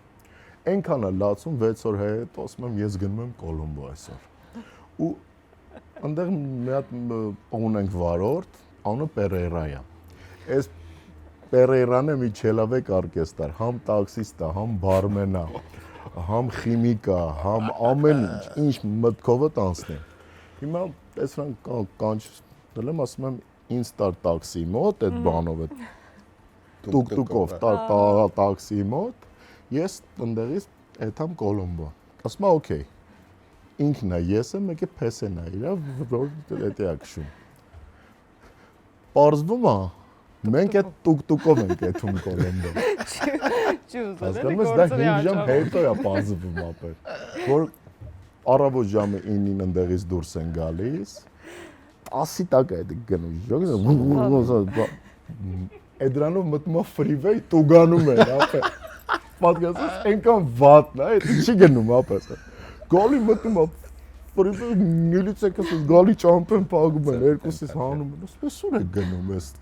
այնքան է լացում 6 օր հետո ասում եմ ես գնում եմ Կոլոմբո այսօր ու այնտեղ մի հատ ունենք վարորդ անունը Պերեյրա է այս Պերեյրան է մի չելավեկ օրկեստր համ տաքսիստ է համ բարմեն է համ խիմիկ է համ ամեն ինչ մտքովդ անցնի հիմա տեսան կանչել եմ ասում եմ ինձ տար տաքսի մոտ այդ բանով է տուկ-տուկով տաքսի մոտ ես ընդդեղից եթամ Կոլոմբո ասում եմ օքեյ ինքն է ես եմ եկե փեսեն է իրա որ դա է քշում Պարզվում է մենք այդ տուկ-տուկով ենք եթում Կոլոմբո Հասկանում ես դա 5 ժամ հետո է պարզվում ապեր որ առավոտ ժամը 9-ին ընդեղից դուրս են գալիս 10-ի տակ է գնում այդ դրանով մտնում է ֆրիվեյ տուգանում են ապեր պատկերացրու այնքան վատն է չի գնում ապեր գալի մտնում է ֆրիվեյ միլիցեքս գալի ճամփեն փակում են երկուսից հանում են ասես ուր է գնում ես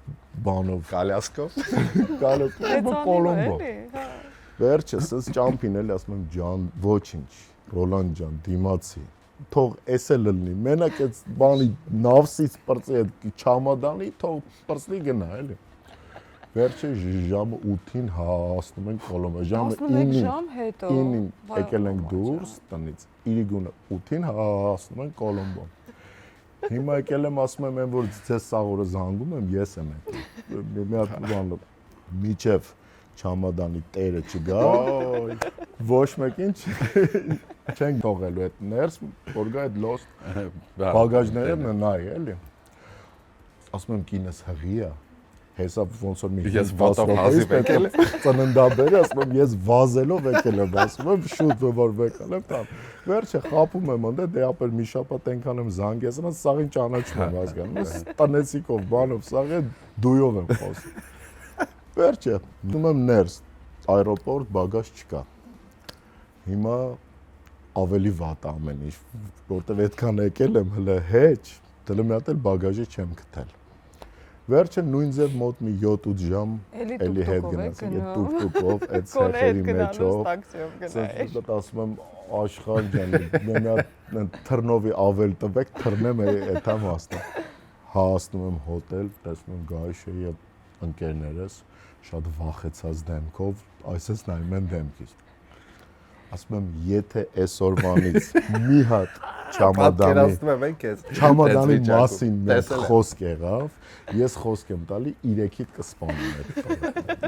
բանով Կալյասկով Կոլոմբո Վերջը սենց ճամփին էլի ասում եմ ջան ոչինչ Ռոլան ջան դիմացի թող էս էլ լինի մենակ այդ բանի նավսից պրծի այդ չամադանի թող պրծի գնա էլի Վերջը ժամը 8-ին հասնում ենք Կոլոմբո ժամը 9-ին եկել ենք դուրս տնից իրիգունը 8-ին հասնում ենք Կոլոմբո Հիմա եկել եմ ասում եմ որ ձեզ սաղ օրը զանգում եմ ես եմ մի հատ բան միջև չամադանի տերը չգա, ոչ մեկին չեն թողելու այդ ներս, որ գա այդ lost բագաժները նայ, էլի։ Ասում եմ կինս հղի է, հեսա ոնց որ մի ես վատով հազիվ եկել ծննդաբերը, ասում եմ ես վազելով եկել եմ, ասում եմ շուտ որ եկել եմ տան։ Վերջը խապում եմ ընդ դե ապեր մի շաբաթ այնքան եմ զանգես, ասում սաղին ճանաչում եմ հասկանում, ես տնեցիկով բանով սաղը դույով եմ խոսում։ Վերջը դնում եմ ներս, այրոպորտ բագաժ չկա։ Հիմա ավելի վատ ամեն ինչ, որտեվ այդքան եկել եմ հələ հեչ, դել մի հատ էլ բագաժը չեմ գտել։ Վերջը նույն ձև մոտ մի 7-8 ժամ էլի հետ գնացի, այդ տուկ-տուկով, այդ սեխերի մեջով։ Սենց ասում եմ աշխարհ ջան, մի հատ թռնովի ավել տվեք, թռնեմ այդ համ հասնում եմ հոտել, տեսնում եմ Գայշեի եւ ընկերներս շատ վախեցած դեմքով, այսպես նայում են դեմքից։ Ասում եմ, եթե այսօրվանից մի հատ չամադանի մասին մեծ խոսք եղավ, ես խոսք եմ տալի 3-ից կսպանեմ այդ։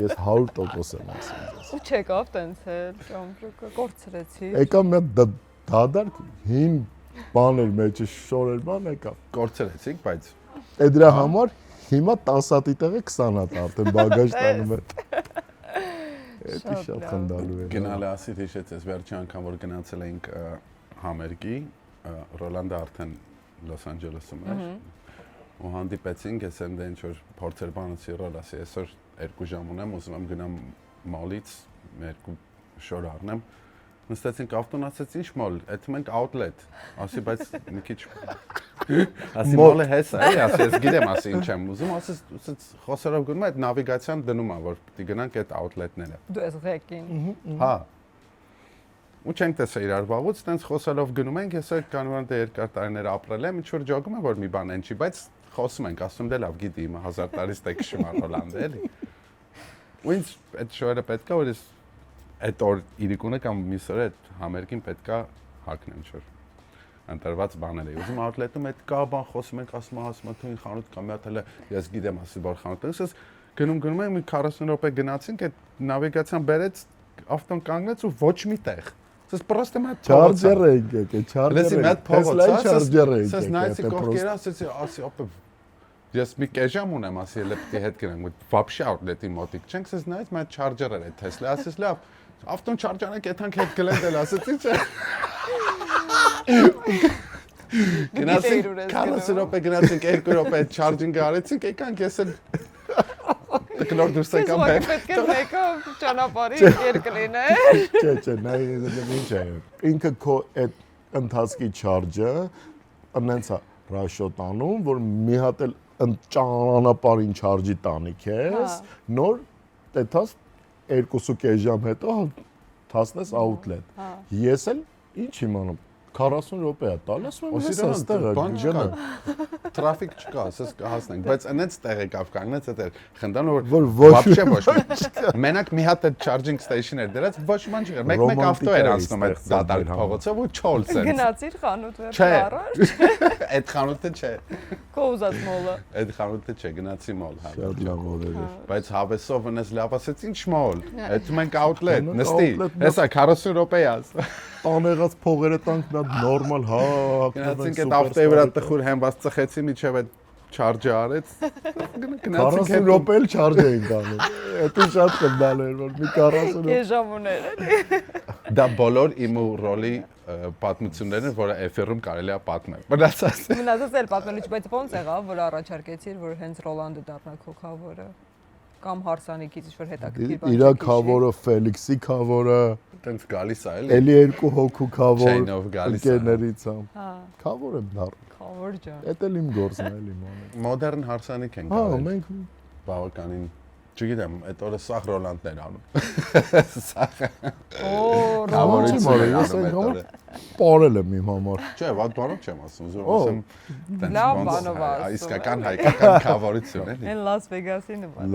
Ես 100% եմ ասում։ Ու չեկավ տենց էլ, ճամփրուկը կորցրեցի։ Եկավ մի հատ դադար հին բաներ մեջը շորեր բան եկավ։ Կորցրեցիք, բայց Է դրա համար հիմա 10 հատի տեղը 20 հատ արդեն բագաժ տանում եմ։ Էդի շատ խնդալու է։ գնալը ասիդ հիշեցես վերջի անգամ որ գնացել էինք համերգի, Ռոլանդը արդեն Լոս Անջելեսում էր։ Ու հանդիպեցինք, ես եմ դե ինչ որ փորձեր բանացի ռոլ ասի, այսօր 2 ժամ ունեմ, ուզում եմ գնամ մոլից, 2 շոր առնեմ։ Նստեցինք ավտոն, ասեց ինչ մոլ, այդ մենք outlet, ասի բայց մի քիչ ասի մոլը հեսա է, ասի ես գիտեմ, ասի ինչ եմ ուզում, ասեց խոսերով գնում այդ նավիգացիան դնում է, որ պիտի գնանք այդ outlet-ները։ Դու ես ղեկին։ Հա։ Ու չենք տեսա իրար վաղուց, տենց խոսելով գնում ենք, ես կանոնան դե երկար տարիներ ապրել եմ, ինչ որ ջոգում եմ, որ մի բան են չի, բայց խոսում ենք, ասում դե լավ գիտի, հիմա 1000 տարից տե քշում ա Ռոլանդը, էլի։ Ու ինձ այդ շոյը պետքա որ ես այդ օր իրիկունը կամ միսօրը այդ համերգին պետքա հակնեմ ինչ որ ընտրված բաներ էի։ Ուզում outlet-ում այդ կա բան խոսում ենք, ասում թույն խանութ կա, մի հատ էլ ես գիտեմ, ասի որ խանութ է, ես գնում եմ մի 40 րոպե գնացինք, այդ նավիգացիան բերեց, ավտոն կանգնեց ու ոչ մի տեղ։ Սես պրոստը մի հատ Չարջեր էինք եկել, չարջեր էինք։ Տեսլայի չարջեր էինք։ Սես նայեցի կողքերը, ասեցի ապա ես մի կեժամ ունեմ, ասի էլ պետք է հետ գնանք, вообще outlet-ի մոտիկ չենք, սես նայեց մի հատ չարջեր էր այդ Tesla, ասես լավ, ավտոն չարջանենք, այդանք հետ գլենդել, ասեցի չէ։ Գնացինք 40 րոպե գնացինք 2 րոպե չարջինգ արեցինք, եկանք ես էլ Կլոր դուրս եկամ բեք։ Պետք է մեկը ճանապարհի երկրին է։ Չէ, նայ ինչ է։ Ինքը քո այդ ընթացքի չարջը անենց է ռաշոտանում, որ մի հատ էլ ճանապարհին չարջի տանի քեզ, նոր դետաս 2.5 ժամ հետո հասնես outlet։ Ես էլ ինչ իմանամ 40 րոպե է տալ, ասում եմ ես այստեղ եմ, Տրաֆիկ չկա, ասես կհասնենք, բայց այնց տեղ եկավ կանգնեց այդ խնդան որ ոչ Մենակ մի հատ այդ charging station էր դրած, ոչ ման չկար, մեկ ավտո էր անցնում այդ դատարկ փողոցով ու չոլ սենց։ Գնացիր խանութ վերջ առաջ։ Այդ խանութը չէ։ Քո ուզած մոլը։ Այդ խանութը չէ, գնացի մոլ, հա։ շատ լավ օրեր։ Բայց հավեսով ունես լավ ասեց ինչ մոլ։ Այդ մենք outlet, նստի, հեսա 40 րոպե է ասա։ Տանեղած փողերը տանք նա նորմալ հա գնացինք այդ ավտոյի վրա տխուր հենված ծխեցի միջև այդ չարջը արեց 40 րոպե էլ չարջ էինք անում դա շատ խնդալ էր որ մի 40 րոպե Եժամ ուներ էլի դա բոլոր իմ ու ռոլի պատմություններն որը էֆիրում կարելի է պատմել մնացած էլ պատմելուց բայց ոնց եղավ որ առաջարկեցիր որ հենց Ռոլանդը դառնա քո քավորը կամ հարսանիքից ինչ-որ հետաքրքիր բան իրա քավորը Ֆելիքսի քավորը տենց գալիս է էլի էլի երկու հոգու քավոր ընկերներից ամ հա քավոր եմ դառնում քավոր ջան Էդ էլ իմ գործն է էլի մանե մոդեռն հարսանիք են հա կարել մենք բավականին չգիտեմ այդ օրը սաղ Ռոլանդներ անում սաղ օ քավորից ես այն պարել եմ իմ համար չէ վատ բանով չեմ ասում ուզում ասեմ լավ բանով ասում իսկական հայկական քավորություն էլի Են Լաս Վեգասի նման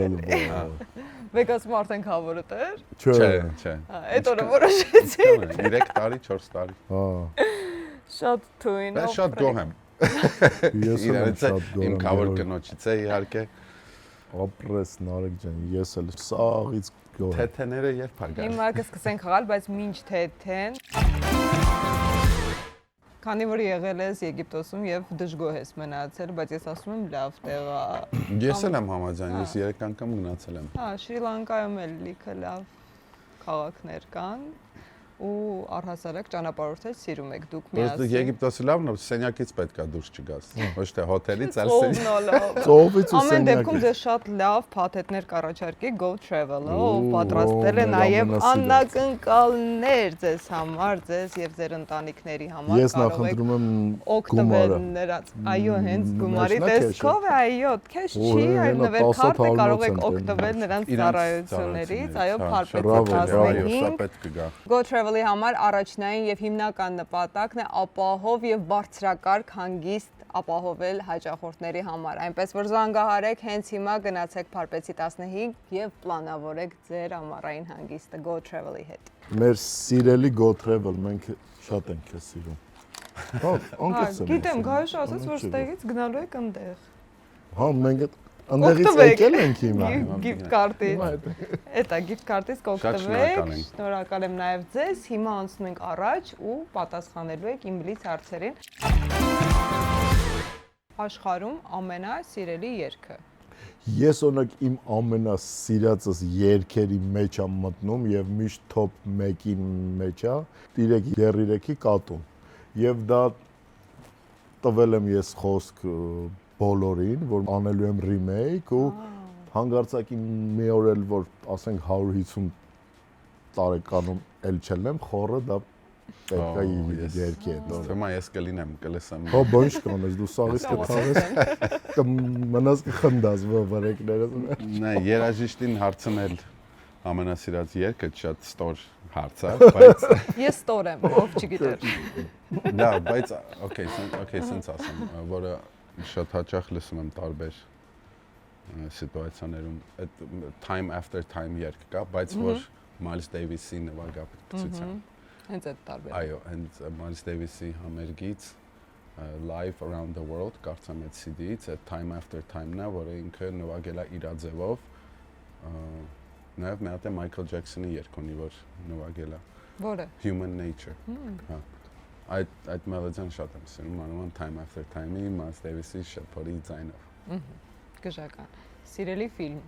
Վեգասում արդեն քավորը տեր չէ այդ օրը որոշեցի 3 տարի 4 տարի հա շատ թույն Բայց շատ գոհ եմ ես եմ շատ գոհ իմ քավոր կնոջից է իհարկե ապրես Նարեկ ջան ես էլ սաղից գոհ։ Թեթեները երբ ա գալ։ Հիմա կսկսենք խաղալ, բայց մինչ թեթեն քանի որ եղել ես Եգիպտոսում եւ դժգոհ ես մնացել, բայց ես ասում եմ լավ տեղ է։ Ես էլ եմ համաձայն, ես 3 անգամ գնացել եմ։ Հա, Շրի Լանկայում էլ լիքը լավ քաղաքներ կան ու առհասարակ ճանապարհորդել սիրում եք դուք Просто միասին։ Եգիպտոսը լավն է, սենյակից պետքա դուրս չգաս։ Ոչ թե հոթելից, այլ Ծովն սենյակ։ է լավ։ Ծովից ու Ամեն դեպքում սենյակից։ ձեզ շատ լավ փաթեթներ կառաջարկի Go Travel-ը, ով Օ, պատրաստել է մեր նաև ամենասիրած։ անակնկալներ ձեզ համար, ձեզ եւ ձեր ընտանիքների համար Ես նախընտրում եմ օգտվել գումարը։ նրանց։ Այո, հենց գումարի Մեջնա քեշը։ տեսքով է, այո, քեշ Օ, չի, այլ հենա նվերքարտ է, 10 կարող եք հարմոց եմ օգտվել տենում։ նրանց Իրանց ծառայություններից, այո, Բրավո, այո, Փարպետի սա 15 պետք կգա։ Go Travel-ի համար առաջնային եւ հիմնական նպատակն է ապահով եւ բարձրակարգ հանգիստ ապահովել հաճախորդների համար։ Այնպես որ զանգահարեք հենց հիմա գնացեք Փարպեցի 15 եւ պլանավորեք ձեր ամառային հանգիստը Go Travel-ի հետ։ Մեր սիրելի Go Travel, մենք շատ ենք քեզ սիրում։ Հա, անկեղծ եմ։ Գիտեմ, Գայուշը ասաց, որ ստեղից գնալու եք ընդեղ։ Հա, մենք ընդեղից Օգտվեք։ եկել ենք հիմա։ Gift card-ի։ Հիմա Էտա gift card-ից շնորհակալ կօգտվեք։ ենք։ Շնորհակալ եմ նաև ձեզ։ Հիմա անցնենք առաջ ու պատասխանելու եք իմ բլից հարցերին։ Աշխարհում ամենասիրելի երգը։ Ես օրինակ իմ ամենասիրածս երգերի մեջ եմ մտնում եւ միշտ top 1-ի մեջ է Տիրեք Երիրեքի կատուն։ Եվ դա տվել եմ ես խոսք բոլորին, որ անելու եմ remake ու հանգարցակի մի օր էլ որ ասենք 150 տարեկանում էլ չելնեմ, խորը դա պետք է երգի հետո։ Հիմա ես կլինեմ, կլսեմ։ Հո բանջ կանես, դու սաղից կթաղես, կմնաս կխնդաս վարեկներս։ Նայ, երաժիշտին հարցնել ամենասիրած երգը շատ ստոր հարց է, բայց Ես ստոր եմ, ով չգիտեր։ դա, բայց okay, sense ասեմ, որը շատ հաճախ լսում եմ տարբեր սիտուացիաներում, այդ time after time երգ կա, բայց որ Miles Davis-ի նվագապետությամբ։ Հենց այդ տարբեր։ Այո, հենց Miles Davis-ի համերգից Live Around the World կարծեմ այդ CD-ից, այդ Time After Time-ն է, որը ինքը նվագել է իր ձևով։ Նաև մի հատ է Michael Jackson-ի երգ ունի, որ նվագել է Որը։ Human Nature։ Հա։ Այդ մելոդիան շատ եմ սիրում, անում Time After Time-ի Miles Davis-ի շփորի ձայնով։ Գժական։ Սիրելի ֆիլմ։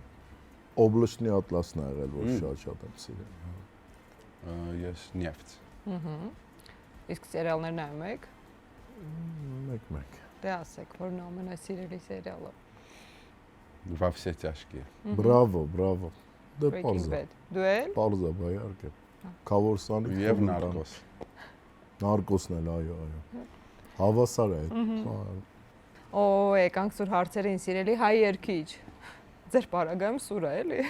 Օբլոշնի ատլասն է եղել, որ շատ եմ սիրել։ Ես Նեֆտ։ Իսկ սերիալներ նայում եք։ Մեկ։ Դե ասեք, որն է ամենասիրելի սերիալը։ Во все тяжкие։ Բրավո։ Դե Breaking պարզ է։ Bad։ Դու էլ։ Պարզ է, բայ իհարկե։ Քավորսանի Եվ Նարկոս։ Նարկոսն էլ, այո։ Հավասար է այդ։ Օ, եկանք սուր հարցերին, սիրելի հայ երգիչ։ Ձեր պարագայում սուր է, էլի։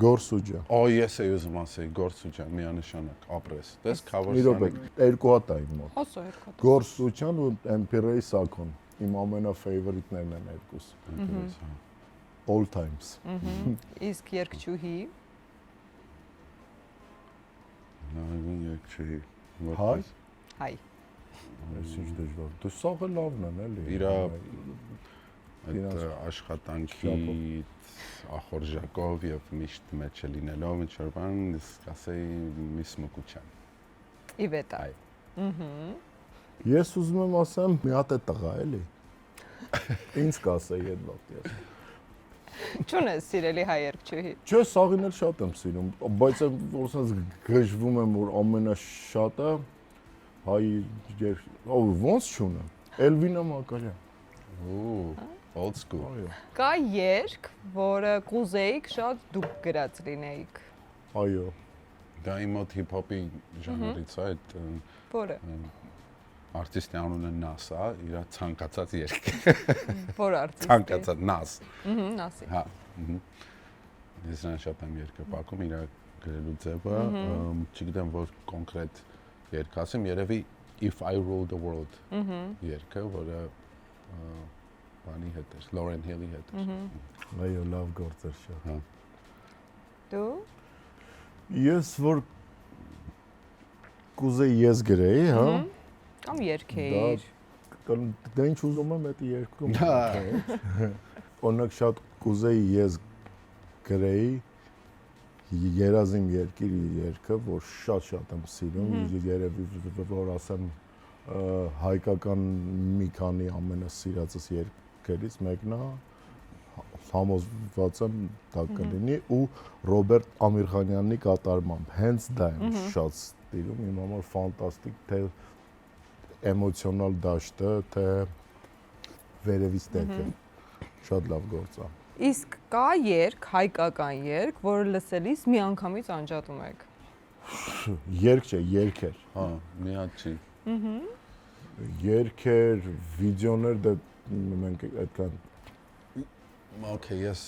Գորսուջա։ Օ, ես էի ուզում ասեի Գորսուջան, միանշանակ ապրես։ Դες Մի րոպե, երկու հատ է իմ մոտ։ Ասո երկու։ Գորսուջան ու Emperor Sakon։ Իմ ամենաֆեյվորիտներն են երկուս։ All times։ Իսկ երգչուհի։ Նայում երկչի։ Հայ։ Հայ։ Ես ինչ դժվար։ Դու սաղը լավն են, էլի։ Իրա այդ աշխատանքի ախորժակով եւ միշտ մեջը լինելով ինչ որ բան ասեի մի սմոկուչան։ Իվետա։ Ես ուզում եմ ասեմ, մի հատ է տղա, էլի։ Ինչ կասեի այդ լոկտի։ Չունես սիրելի հայ երգչուհի։ Չէ, սաղին էլ շատ եմ սիրում, բայց որ ասած գժվում եմ, որ ամենաշատը հայ ոնց չունեմ։ Էլվինա Մակարյան։ Old school։ Այո։ Կա երգ, որը կուզեիք շատ դուք գրած լինեիք։ Այո։ Դա իմ մոտ հիփ-հոփի ժանրից է, այդ Որը։ արտիստի անունը Nas է, իր ցանկացած երգ։ Որ արտիստ։ Ցանկացած Nas։ Նասի։ Հա։ Ես նրան շատ եմ երկը պակում, իր գրելու ձևը, չգիտեմ որ կոնկրետ երգ ասեմ, երևի If I Rule the World երգը, որը բանի հետ էր, Lauryn Hill-ի հետ էր։ Այո, լավ գործ էր շատ։ Հա։ Դու։ Ես որ կուզեի ես գրեի, հա։ Կամ երգեիր։ Դա ինչ ուզում եմ այդ երկում։ Օրինակ շատ կուզեի ես գրեի Երազիմ երկիր երգը, որ շատ եմ սիրում, երևի որ ասեմ հայկական մի քանի ամենասիրածս երգերից մեկն է, համոզված եմ դա կլինի ու Ռոբերտ Ամիրխանյանի կատարմամբ հենց դա եմ շատ սիրում, իմ համար ֆանտաստիկ թե էմոցիոնալ դաշտը, թե վերևից տեկը, շատ լավ գործ է։ Իսկ կա երգ, հայկական երգ, որը լսելիս մի անգամից անջատում եք։ Երգ չէ, երգեր։ Հա, մի հատ չի։ Երգեր, վիդեոներ դե մենք այդքան Okay, ես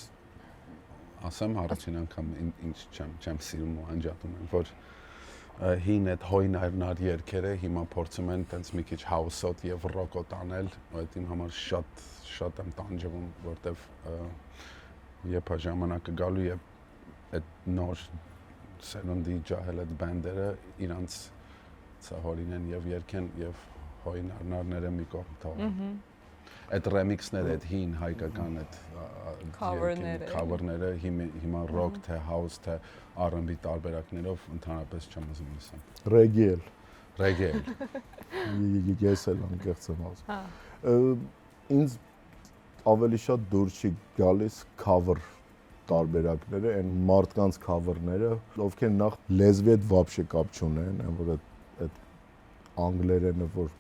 ասեմ առաջին անգամ ինչ չեմ սիրում ու անջատում եմ, որ հին այդ հոյնարնար երգերը հիմա փորձում են տենց մի քիչ հաուսոտ եւ ռոկոտ անել, այդ իմ համար շատ եմ տանջվում, որտեվ երբ ժամանակը գալու եւ այդ նոր սերունդի ջահել այդ բանդերը իրանց ցահորին են եւ երգեն եւ հոյնարնարները մի կողմ թողեն։ Այդ ռեմիքսները, այդ հին հայկական այդ cover-ները հիմա rock թե house թե R&B տարբերակներով ընդհանրապես չեմ ուզում լսեմ։ Ռեգե։ Ես էլ անկեղծ եմ ասում։ Ինձ ավելի շատ դուր չի գալիս cover տարբերակները, այն մարդկանց cover-ները, ովքեր նախ լեզվի հետ вообще կապ չունեն, որ այդ անգլերենը որ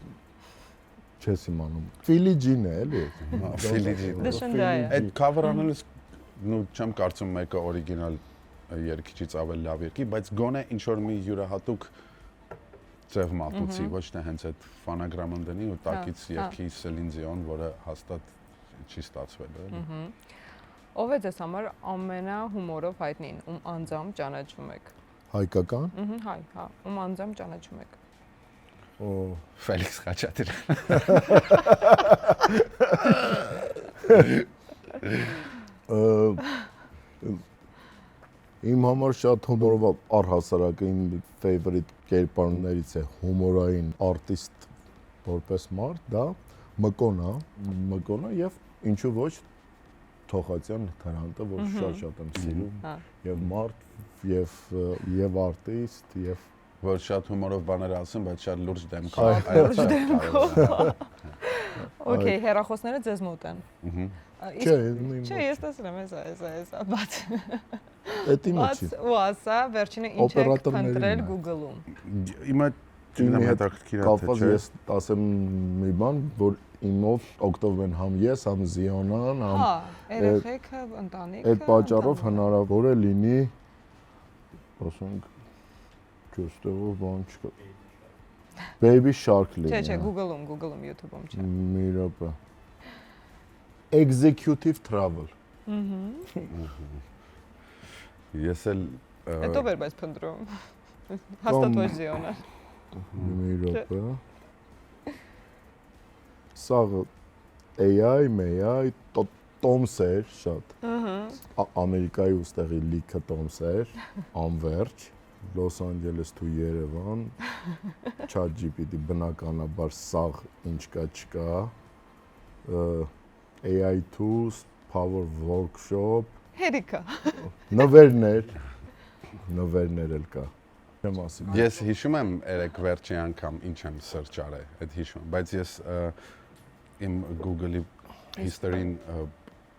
չես իմանում։ Ֆիլի ջին է, էլի։ Ֆիլի ջին։ Այդ cover անելուց նու չեմ կարծում մեկը օրիգինալ երգիչից ավելի լավ երգի, բայց գոնե ինչ որ մի յուրահատուկ ձև մատուցի, ոչ թե հենց այդ ֆանագրամը դնի ու տակից երգի Celine Dion, որը հաստատ չի ստացվել, էլի։ Ով է ձեզ համար ամենահումորով հայտնին, ում անձամբ ճանաչում եք։ Հայկական։ Հայ, հա, ում անձամբ ճանաչում եք։ Ֆելիքս Խաչատրյան։ Իմ համար շատ հումորով առհասարակ իմ favorite կերպարներից է հումորային արտիստ որպես մարդ, դա Մկոնը եւ ինչու ոչ Թոխացյան Թարանտը, որ շատ եմ սիրում եւ մարդ եւ արտիստ եւ որ շատ հումորով բաներ ասում, բայց շատ լուրջ դեմքով։ Okay, հեռախոսները ձեզ մոտ են։ Չէ, ես տեսնում եմ, էսա, բաց։ Էդ իմը չի։ Ու ասա, վերջինը ինչ եք փնտրել Google-ում։ Իմը չգիտեմ հետաքրքիր է թե չէ։ Ես ասեմ մի բան, որ իմով օգտվում են համ ես, համ Զիոնան, համ երեխեքը, ընտանիքը։ Այդ պատճառով հնարավոր է լինի, ասենք Չստեղով բան չկա։ Baby Shark լինի։ Չէ, Google-ում, YouTube-ում չէ։ Մի րոպե։ Executive Travel։ Ես էլ Հետո վեր բայց փնտրում։ Հաստատ ոչ Զիոնը։ Մի րոպե։ Սա AI, Տոմսեր շատ։ Ամերիկայի ուստեղի լիքը Տոմսեր, անverջ, Los Angeles to Yerevan, ChatGPT բնականաբար սաղ ինչ կա չկա, AI tools, Power Workshop, Հերիկա։ նվերներ էլ կա։ Չեմ ասի։ Ես հիշում եմ երեք վերջի անգամ ինչ եմ search արել, այդ հիշում եմ, բայց ես իմ Google-ի history-ին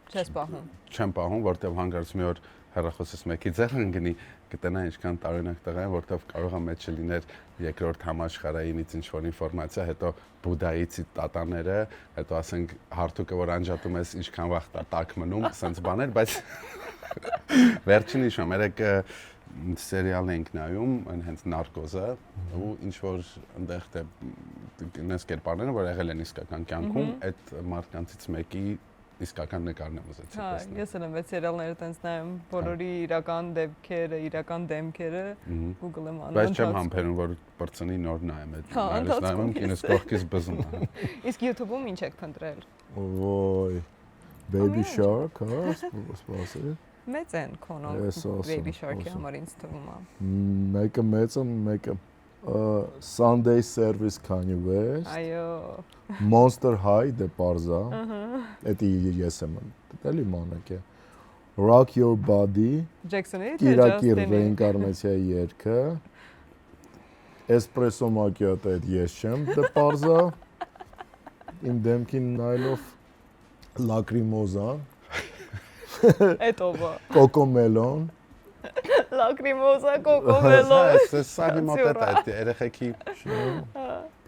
չեմ պահում, որտեղ հանգարց մի օր հեռախոսից մեկի ձեռն գնի, կտենա ինչքան տարօրինակ տղա են, որտեղ կարող է մեջը լիներ երկրորդ համաշխարհայինից ինչ-որ ինֆորմացիա, հետո Բուդայից տատաները, հետո ասենք հարթուկը, որ անջատում ես ինչքան վաղ տակ մնում, սենց բաներ, բայց վերջին հիշում, երեք սերիալ ենք նայում, այն հենց նարկոզը, ու ինչ-որ ընդեղ նես կերպարները, որ եղել են իսկական կյանքում, այդ մարդկանցից մեկի իսկական նկարն եմ ուզեցի տեսնել։ Ես էլ եմ այդ սերիալները տենց նայում, բոլորի իրական դեպքերը, իրական դեմքերը Google-ում անում։ Բայց չեմ համբերում, որ բրցնի նոր նայեմ այդ նայում, ինձ կողքից բզում է։ Իսկ YouTube-ում ինչ եք փնտրել։ Ոյ, Baby Shark, հա, սպասի։ Մեծ են քոնոն Baby Shark-ի համար ինձ թվում է։ Մեկը մեծ է, մեկը Sunday Service Kanye West, Այո, Monster High դե պարզա, էդի ես եմ, էլի մանակ է, Rock Your Body, Ջեքսոնի թե Կիրակի Ջասթինի։ ռեինկարնացիայի երգը, Espresso Macchiato այդ ես չեմ, դե պարզա իմ դեմքին նայելով Lacrimosa, Էտովա։ Cocomelon, Lacrimosa Cocomelon։ Սա հիմա դա է երեխեքի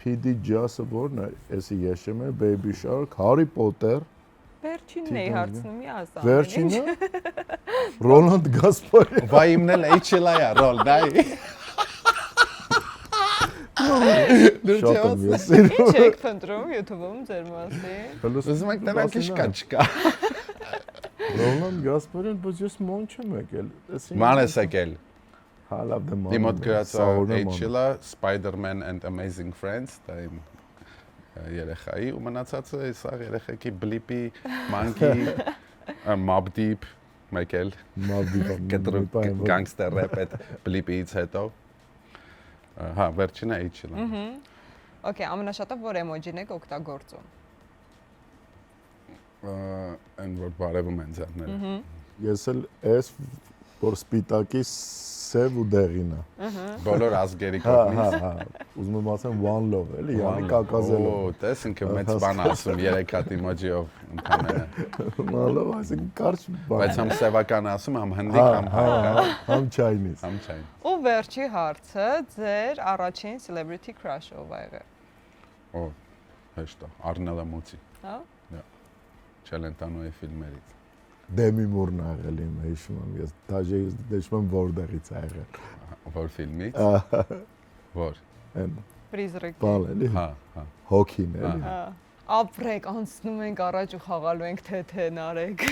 PD Jazz-ը որն է, էսի ես չեմ, Baby Shark, Harry Potter, Վերջինն էի հարցնում, մի ասա։ Վերջինը Roland Gasparyan։ Վայ իմն էլ HL-ա է ռոլ, նայ։ Շատ եմ ես սիրում։ Ինչ եք փնտրում YouTube-ում ձեր մասին։ Ուզում եք նրանք իշկա չկա։ Roland Gasparyan, բայց ես մոն չեմ եկել։ Ման ես եկել։ Հա լավ դե ման։ Իմ մոտ գրած HL-ը Spider-Man and Amazing Friends, դա իմ երեխայի ու մնացածը սա երեխեքի բլիպի, մանկի, Mobb Deep, մեկել, կտրուկ գանգստեր рэփ այդ բլիպից հետո։ Հա, վերջինը HL-ը։ Okay, ամենաշատը որ էմոջին եք օգտագործում։ Այն որ բարևում են ձեռները։ Ես էլ ես որ սպիտակի սև ու դեղին է։ Բոլոր ազգերի Հա, կողմից։ հա, հա։ Ուզում եմ ասեմ one love, էլի, յանի կակազելը։ Օ, տես ինքը մեծ բան ասում 3 հատ էմոջիով ընդհանրապես։ One love, այսինքն կարճ բան։ Բայց համ սևական ասում, համ հնդիկ, համ հայ, համ Chinese։ համ չայն։ Ու վերջի հարցը ձեր առաջին celebrity crush ով ա եղել։ Օ, հեշտ է, Արնելա Մոցի։ Հա։ Չելենտանոյի ֆիլմերից։ Դեմի Մուրն ա եղել իմ հիշում եմ ես, դաժե դեշում եմ որտեղից ա եղել։ Որ ֆիլմից։ Որ։ Այն Prизрак։ բան էլի, Հա, հա։ հոգին էլի։ Հա։ Ապրեք, անցնում ենք առաջ ու խաղալու ենք թե նարեկ։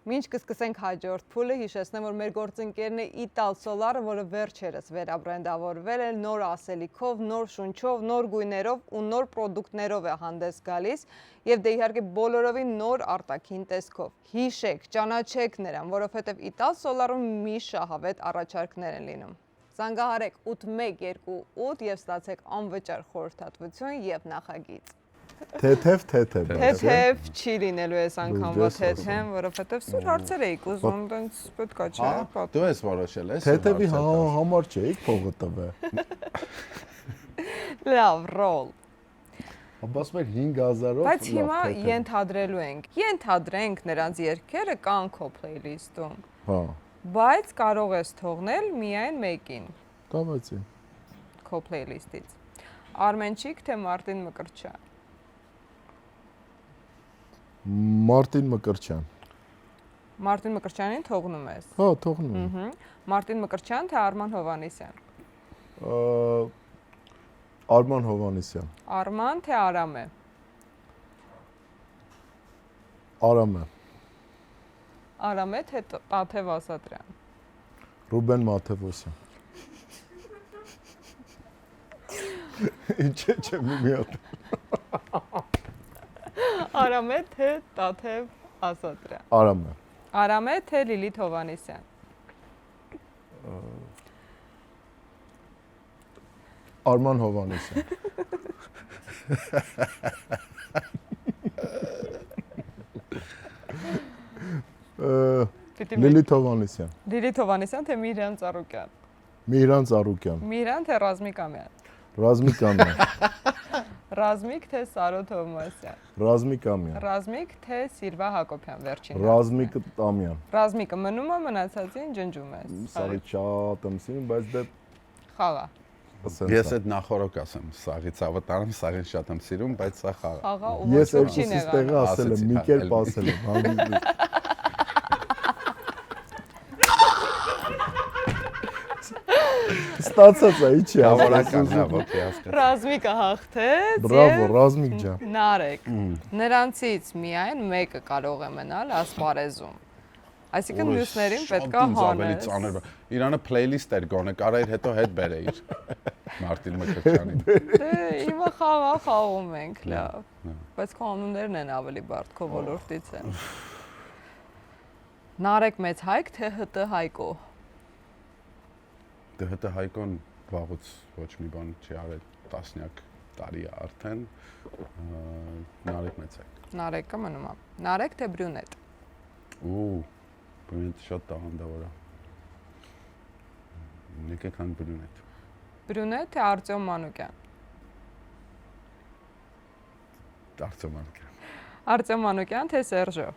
Մինչ կսկսենք հաջորդ փուլը, հիշեցնեմ, որ մեր գործընկերն է Ital Solar-ը, որը վերջերս վերաբրենդավորվել է նոր ասելիքով, նոր շունչով, նոր գույներով ու նոր պրոդուկտներով է հանդես գալիս եւ դե իհարկե բոլորովին նոր արտաքին տեսքով։ Հիշեք, ճանաչեք նրան, որովհետեւ Ital Solar-ում մի շահավետ առաջարկներ են լինում։ Զանգահարեք 8128 եւ ստացեք անվճար խորհրդատվություն եւ նախագիծ։ Թեթև։ Թեթև չի լինելու այս անգամվա թեթեմ, որովհետև սուր հարցեր էիք ուզում, տենց պետքա չէ։ Դու ես որոշել ես։ Թեթևի համար չէիք փողը տվել։ Լավ, ռոլ։ Բայց մեր 5000-ով Բայց հիմա ենթադրելու ենք։ Ենթադրենք նրանց երգերը կան քո playlist-ում։ Հա։ Բայց կարող ես թողնել միայն մեկին Կամեցի։ քո playlist-ից։ Արմենչիկ թե Մարտին Մկրտչյան։ Մարտին Մկրտչյան։ Մարտին Մկրտչյանին թողնում ես։ Հա, թողնում եմ։ Մարտին Մկրտչյան թե Արման Հովանեսյան։ Արման Հովանեսյան։ Արման թե Արամե։ Արամը։ Արամե թե Տաթև Ասատրյան։ Ռուբեն Մաթևոսյան։ Ինչ մի հատ։ Արամե թե Տաթև Ասատրյան։ Արամը։ Արամե թե Լիլիթ Հովանեսյան։ Արման Հովանեսյան։ Լիլիթ Հովանեսյան։ Լիլիթ Հովանեսյան թե Միրան Ծառուկյան։ Միրան Ծառուկյան։ Միրան թե Ռազմիկ Ամյան։ Ռազմիկ Ամյան։ Ռազմիկ թե Սարո Թովմասյան։ Ռազմիկ Ամյան։ Ռազմիկ թե Սիրվա Հակոբյան վերջին։ Ռազմիկ Ամյան։ Ռազմիկը մնում է, մնացածին ջնջում ես։ Սարի շատ եմ սիրում, բայց դե Խաղա։ Ես այդ նախորոք ասեմ, սաղից ավտարում, սաղին շատ եմ սիրում, բայց սա խաղ է։ Խաղա ու ես ոչ չի երկուսից տեղը ասել եմ, մի կերպ ասել եմ, հանգիստ։ Ստացած է, ի՞նչ է Հավորական, հա, ոքի հասկացա։ Ռազմիկը հաղթեց։ Բրավո, Ռազմիկ ջան։ Նարեկ։ Նրանցից միայն մեկը կարող է մնալ ասպարեզում։ Այսինքն մյուսներին պետքա հանես։ Իրանը playlist էր գոնե, կարա իր հետո հետ բերեիր։ Մարտին Մկրտչյանին։ Դե հիմա խաղա խաղում ենք, լավ։ Բայց կանոններն են ավելի բարդ, քո ոլորտից են։ Նարեկ մեծ հայք թե ՀՏ Հայկո։ Դե հետո Հայկոն վաղուց ոչ մի բան չի արել, տասնյակ տարի է արդեն։ Նարեկ մեծ հայք։ Նարեկը մնում է։ Նարեկ թե Բրյունետ։ Բրյունետ շատ տաղանդավոր է։ Եկեք հան բրյունետ։ Բրյունետ թե Արտյոմ Մանուկյան։ Արտյոմ Մանուկյան։ Արտյոմ Մանուկյան թե Սերժո։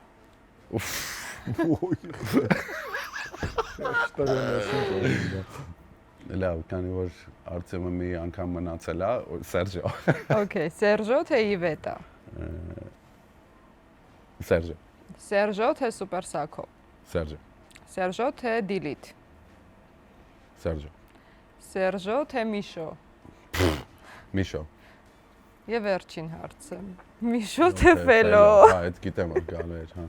Լավ, քանի որ Արտյոմը մի անգամ մնացել է, Սերժո։ Okay, Սերժո թե Իվետա։ Սերժո։ Սերժո թե Սուպեր Սակո։ Սերժո։ Սերժո թե Դիլիթ։ Սերժո։ Սերժո թե Միշո։ Միշո։ Եվ վերջին հարցը։ Միշո թե Ֆելո։ Հա, այդ գիտեմ որ գալու էր, հա։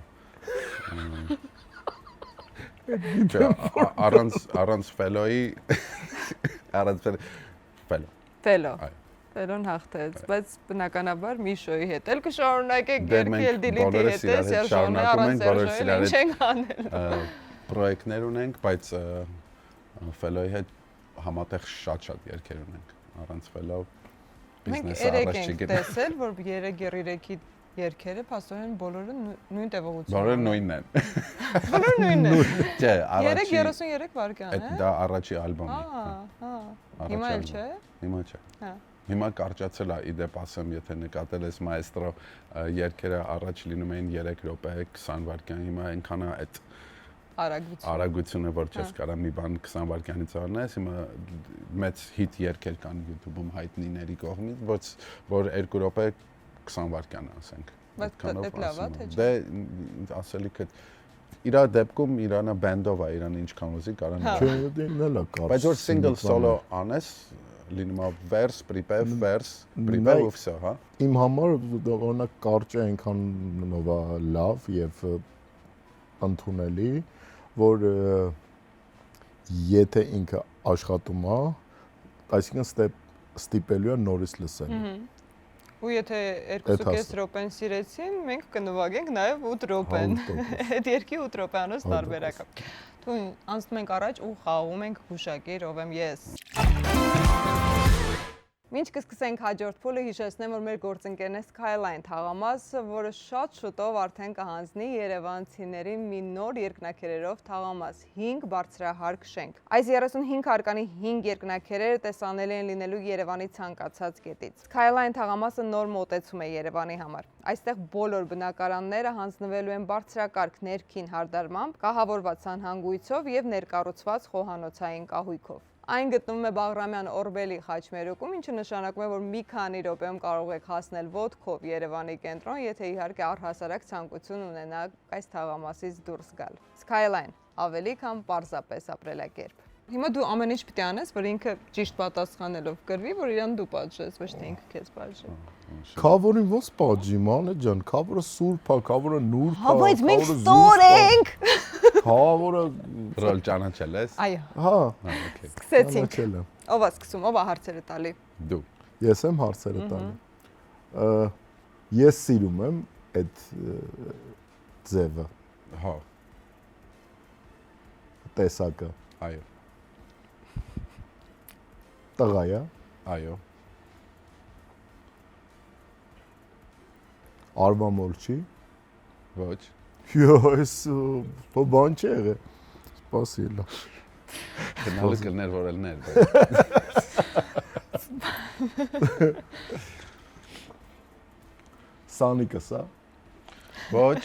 Առանց Ֆելոյի Ֆելո։ Ֆելո։ Ֆելոն հաղթեց, բայց բնականաբար Միշոյի հետ էլ կշարունակեք երկել Դիլիթի հետ, Սերժոն առանց Սերժոյի ինչ ենք անել։ Պրոյեկտներ ունենք, բայց Ֆելոյի հետ համատեղ շատ երկեր ունենք։ Առանց Ֆելո բիզնեսը առաջ չի գնա։ Մենք տեսել, որ 3-3-ի երկերը փաստորեն բոլորը նույն տևողությունն են։ Բոլորը նույնն են։ Բոլորը նույնն են։ Չէ, առաջի 3:33 վայրկյան է։ Դա առաջի ալբոմի։ Հա։ Հիմա էլ չէ։ Հիմա չէ։ Հա։ Հիմա կարճացել է, իդեպ ասեմ, եթե նկատել ես Maestro երկերը առաջ լինում էին 3 րոպե 20 վայրկյան, հիմա այնքան է այդ արագությունը, որ չես կարա մի բան 20 վայրկյանից անես, հիմա մեծ հիթ երկեր կան YouTube-ում հայտնիների կողմից, որ 2 րոպե 20 վայրկյան ասենք։ Բայց դա լավ է, թե չէ։ Դե ասելիքը իրա դեպքում Իրանը բենդով է, Իրանը ինչքան ուզի կարա։ Չդինելա կար։ Բայց որ single solo անես, լինում է verse, prepare, verse, prepare ու վсё, հա։ Իմ համար օրինակ կարճը այնքան նովա լավ եւ ընդունելի, որ եթե ինքը աշխատում է, այսինքն ստիպելու է նորից լսել։ Ու եթե 2.5 րոպեն սիրեցին, մենք կնվագենք նաև 8 րոպեն։ Այդ երկի 8 րոպեանոց տարբերակը։ Դու անցնում ենք առաջ ու խաղում ենք գուշակիր, ով եմ ես։ Մինչ կսկսենք հաջորդ փուլը, հիշեցնեմ, որ մեր գործընկերն է Skyline թաղամասը, որը շատ շուտով արդեն կհանձնի երևանցիներին մի նոր երկնաքերերով թաղամաս, 5 բարձրահարկ շենք։ Այս 35 հարկանի 5 երկնաքերերը տեսանելի են լինելու Երևանի ցանկացած կետից։ Skyline թաղամասը նոր մոտեցում է Երևանի համար։ Այստեղ բոլոր բնակարանները հանձնվելու են բարձրակարգ ներքին հարդարմամբ, կահավորված անհանգույցով եւ ներկառուցված խոհանոցային կահույքով։ Այն գտնվում է Բաղրամյան Օրբելի խաչմերուկում, ինչը նշանակում է, որ մի քանի րոպեում կարող եք հասնել ոտքով Երևանի կենտրոն, եթե իհարկե առհասարակ ցանկություն ունենաք այս թաղամասից դուրս գալ։ Skyline ավելի քան պարզապես ապրելակերպ։ Հիմա դու ամեն ինչ պիտի անես, որ ինքը ճիշտ պատասխանելով կրվի, որ իրան դու պատժես, ոչ թե ինքը քեզ պատժի։ Քավորին ոնց պատժի, մանե ջան, քավորը սուրբ է, քավորը նուրբ է։ Հա, բայց մենք ստոր ենք։ Քավորը Ռոլ ճանաչել ես։ Այո։ հա, Սկսեցինք։ Ո՞վ է սկսում, ով է հարցերը տալի։ Դու։ Ես եմ հարցերը տալի։ Ես սիրում եմ այդ ձևը, Հա, տեսակը։ այո, Տղա է։ այո, Արվամոլ չի։ ոչ, Յո, ես բան չի եղել։ Սպասիլա։ գնալը կլներ որելներ։ Սանիկը սա։ Ոչ,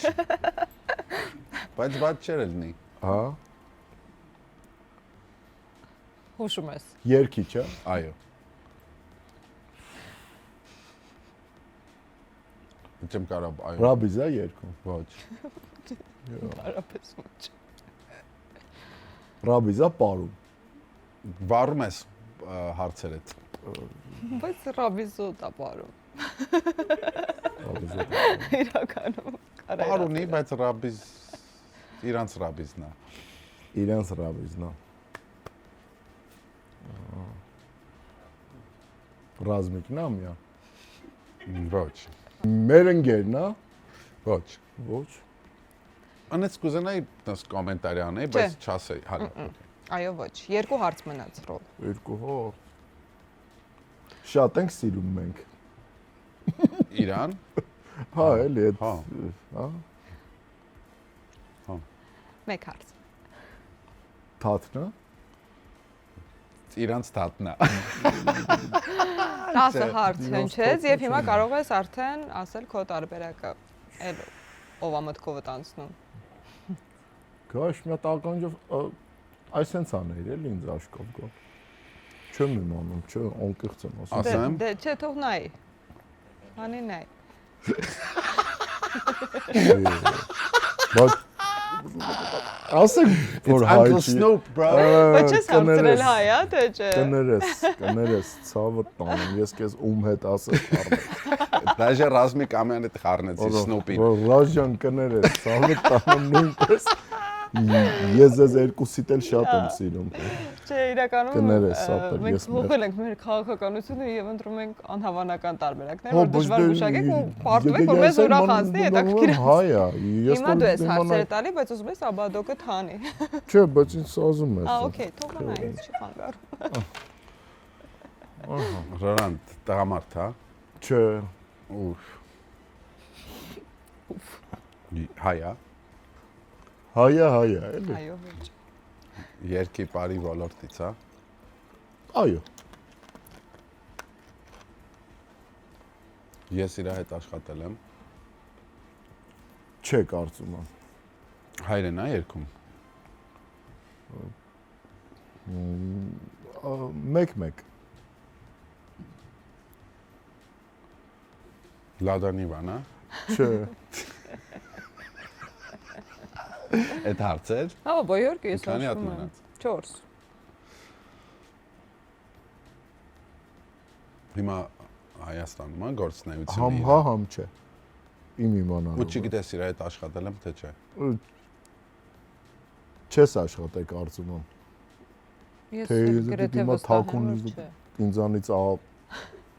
բայց բաց չէր լինի։ Հա։ Հուշում ես։ Երկիչ է։ Այո։ Չեմ կարող, այո։ Ռաբիզ է երկում։ Ոչ, Բարապես ոչ։ Ռաբիզ է պարում։ վառում ես հարցերդ։ Բայց ռաբիզոտ է բարում։ Ռաբիզ է։ Իրականում կարա։ Բարունի, բայց ռաբիզ իրանց ռաբիզն է։ Իրենց ռաբիզն է։ Ռազմիկն է միա։ Ոչ, Մեր ընկերն է։ ոչ։ Ոչ։ Անես կուզենայի դες կոմենտարի անեի, բայց չասեի, հա։ Այո, ոչ։ Երկու հարց մնաց ռոլ։ Երկու հո։ Շատ ենք սիրում մենք։ Իրան։ Հա, էլի այդ։ Հա։ Հա։ Հա։ Մեկ հարց։ Թաթնա։ Իրանց թաթն է։ 10 հարց հնչեց եւ հիմա կարող ես արդեն ասել քո տարբերակը։ Էլ ով է մտքովդ անցնում։ Գաշ մի հատ ականջով այսենց աներ էլի ինձ աշկով գա։ Չեմ իմանում, չէ, անկեղծ եմ ասում։ Ասեմ։ Դե չէ, թող նայ։ Հանի նայ։ Բայց ասեք որ հայ չի։ Snoop, bro։ Բայց ես հարցրել հայ է, թե չէ։ Կներես, ցավը տանում, ես քեզ ում հետ ասել խառնել։ Դաժե Ռազմիկ ամեն հետ խառնեցի Snoop-ին։ Ռաժան կներես, ցավը տանում նույնպես։ Ես ձեզ երկուսիդ էլ շատ եմ սիրում։ Չէ, իրականում Կներես, ապեր, մենք ես փոխել ենք մեր քաղաքականությունը եւ ընտրում ենք անհավանական տարբերակներ, որ դժվար գուշակենք ու պարտվենք, որ մեզ ուրախացնի, հետաքրքիր։ Հայ է, ես Հիմա դու ես հարցերը տալի, բայց ուզում ես աբադոկը թանի։ Չէ, բայց ինձ սազում է։ Okay, թող նայ, ինձ չի խանգարում։ Ռորանդ, տղամարդ, հա։ Չէ, Ուֆ։ Հայա։ հայա, էլի։ Այո, ոչ։ Երկի բարի ոլորտից, հա։ Այո։ Ես իր հետ աշխատել եմ։ Չէ, կարծում եմ։ Հայրեն է երկում։ Մեկ։ Լադանի բան, հա։ Չէ։ Այդ հարցեր։ Հա, բոլորը ես Քանի հատ ասում եմ։ մնաց։ 4։ Հիմա Հայաստանում է գործնեությունը։ Համ հա, համ չէ։ Իմ իմանալով։ Ու չգիտես իր հետ աշխատել եմ, թե չէ։ Չես աշխատել կարծում եմ։ Ես Թե գրեթե դիմա վստահ եմ, թաքուն որ չէ։ ինձանից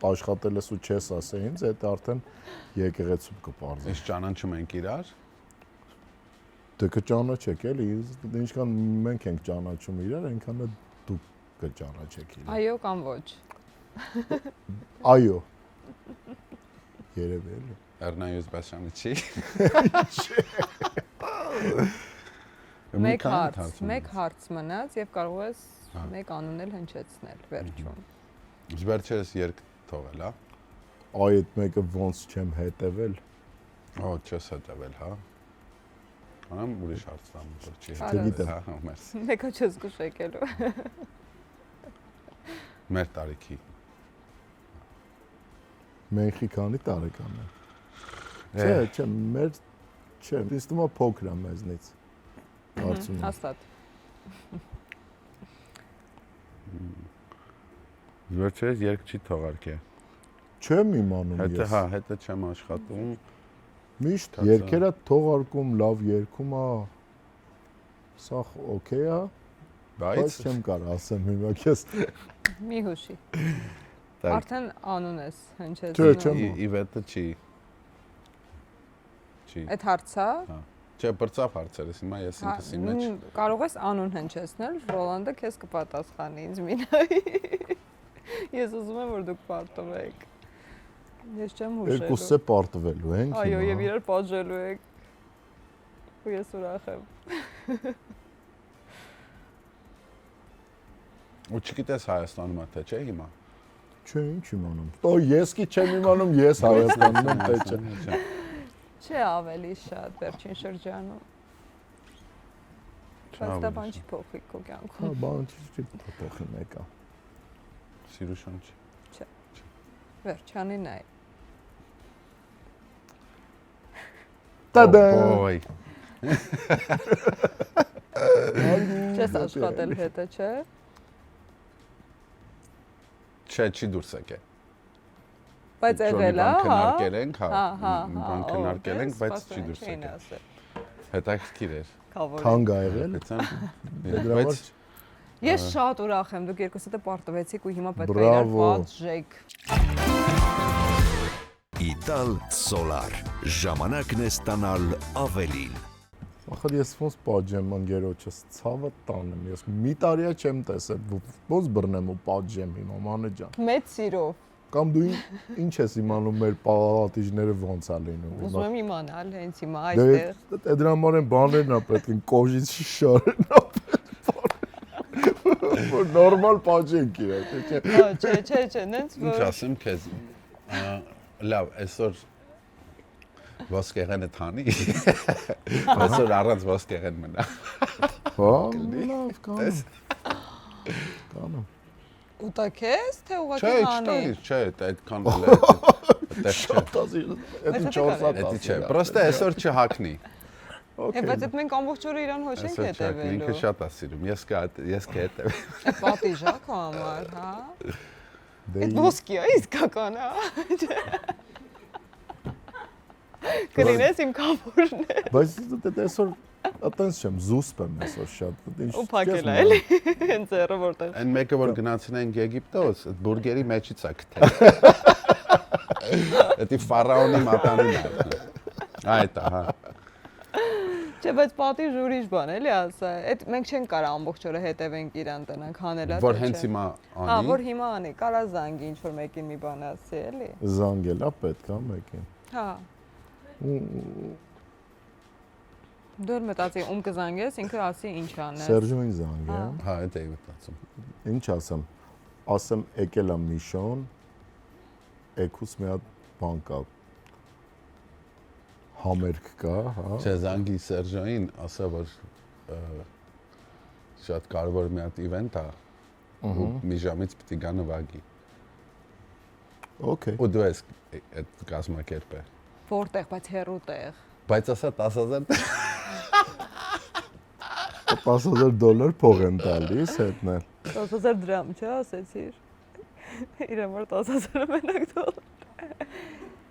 աշխատել ես ու չես ասել ինձ, դա արդեն եկեղեցու կպարզի։ Ես ճանաչում ենք իրար։ Դե կճանաչեք էլի, ինչքան մենք ենք ճանաչում իրար, այնքան էլ դուք կճանաչեք իրար։ Այո կամ ոչ։ Այո։ Երևի էլի։ Էրնայոս Բաշյանը չի։ Մեկ հարց մնաց եւ կարող ես մեկ անուն էլ հնչեցնել վերջում։ Վերջերս երկ թողել, հա։ Այ այդ մեկը ոնց չեմ հետևել։ Օ, չես հետևել, հա։ Անամ ուրիշ հարց տամ, որ չի Հարց։ հետևել, հա, մերս։ Մեկը չես գուշակելու։ Մեր տարիքի։ Մենխի քանի տարեկան է։ Չէ, մեր չէ, ինձ թվում է փոքր է մեզնից։ Կարծում եմ։ Հաստատ։ Վերջերս երկ չի թողարկե։ Չեմ իմանում Հետը, ես։ հա, հետը չեմ աշխատում։ Միշտ երկերը թողարկում, լավ երգում է։ Սա օքեյ է, բայց չեմ կարող ասեմ հիմա քեզ։ Մի հուշի։ Արդեն անուն ես հնչեցնում։ Չէ, չեմ։ Իվետը չի։ Այդ հարցը։ Չէ, բրծավ հարցերս, հիմա ես ինքս իմ մեջ։ Կարող ես անուն հնչեցնել, Ռոլանդը քեզ կպատասխանի ինձ մի նայի։ Ես ուզում եմ որ դուք պարտվեք։ Ես չեմ հուշելու։ Երկուսս է պարտվելու ենք հիմա։ Այո, եւ իրար պատժելու եք։ Ու ես ուրախ եմ։ Ու չգիտես Հայաստանում է թե չէ հիմա։ Չէ, ինչ իմանում։ Տո ես კი չեմ իմանում, ես Հայաստանում եմ, թե չէ։ Չէ, ավելի շատ վերջին շրջանում։ Բայց դա բան չի փոխի քո կյանքում։ Հա, բան չի փոխի մեկը։ Սիրուշան չի։ Չէ։ Վերջանի նայ։ Տադա։ Ոյ։ Չես աշխատել հետը, չէ։ Չէ, չի դուրս եկել։ Բայց եղել է, հա։ Քննարկել ենք, հա։ Հա։ Բան քննարկել ենք, բայց չի դուրս եկել։ Հետաքրքիր էր։ Թանկ ա եղել։ Բայց Ես շատ ուրախ եմ, դուք երկուսիդ պարտվեցիք ու հիմա պետք է իրար պատժեք։ Իտալ Սոլար։ Ժամանակն է ստանալ ավելին։ Ախր ես ոնց պատժեմ ընկերոջս, ցավը տանեմ, ես մի տարիա չեմ տեսել, ոնց բռնեմ ու պատժեմ հիմա մանե ջան։ Մեծ սիրով։ Կամ դու ինչ ես իմանում մեր պատիժները ոնց է լինում։ Ուզում եմ իմանալ հենց հիմա Դե այստեղ։ դրա համար են բաներն ա պետք են կոժից շարեն ա որ նորմալ պաճենք իրար, Չէ, նենց Ինչ ասեմ քեզ։ Լավ, այսօր ոսկեղենը թանի։ Այսօր առանց ոսկեղեն մնա։ Հա, լավ, կանեմ։ Ուտա քեզ, թե ուղղակի հանի։ Չէ, այդքան էլ Շատ ազի, էդի 4 հատ Էդի չէ, պրոստը այսօր չհակնի։ Բայց այդ մենք ամբողջ օրը իրան հոչ ենք հետևելու։ Ինքը շատ է սիրում, ես կհետևեմ։ Պատիժ է քո համար, հա։ Դե Այդ ոսկի է իսկական, հա։ Կլինես իմ կապուրն է։ Բայց դե այսօր այտենց չեմ, զուսպ եմ այսօր շատ։ Ու փակել է էլի։ Հենց երբ որտեղ։ Այն մեկը որ գնացինենք Եգիպտոս, այդ բուրգերի մեջից է գտել։ Դա ֆարաոնի մատանին է։ Այդ է, հա։ Չէ, բայց պատիժ ուրիշ բան էլի ասա։ Այդ մենք չենք կարող ամբողջ օրը հետևենք իրան տնանք հանելա։ Որ հենց հիմա անի։ Հա, որ հիմա անի, կարա զանգի ինչ որ մեկին մի բան ասի, էլի։ Զանգել է պետք է մեկին։ Հա։ Դու մտածի ում կզանգես, ինքը ասի ինչ անես։ Սերժոին զանգեմ։ Հա, այդ է մտածում։ Ինչ ասեմ։ Ասեմ եկել է Միշոն, եկուս մի հատ բան կա։ Համերգ կա, հա։ Չէ, զանգի Սերժոին, ասա որ շատ կարևոր մի հատ իվենտ է։ Ու մի ժամից պիտի գա նվագի։ Okay։ Ու դու ես այդ կազմակերպը։ Որտեղ, բայց հեռու տեղ։ Բայց ասա 10,000 $10,000 փող են տալիս հետնել։ 10,000 դրամ, չէ, ասեցիր։ Իր համար 10,000 մենակ դոլար։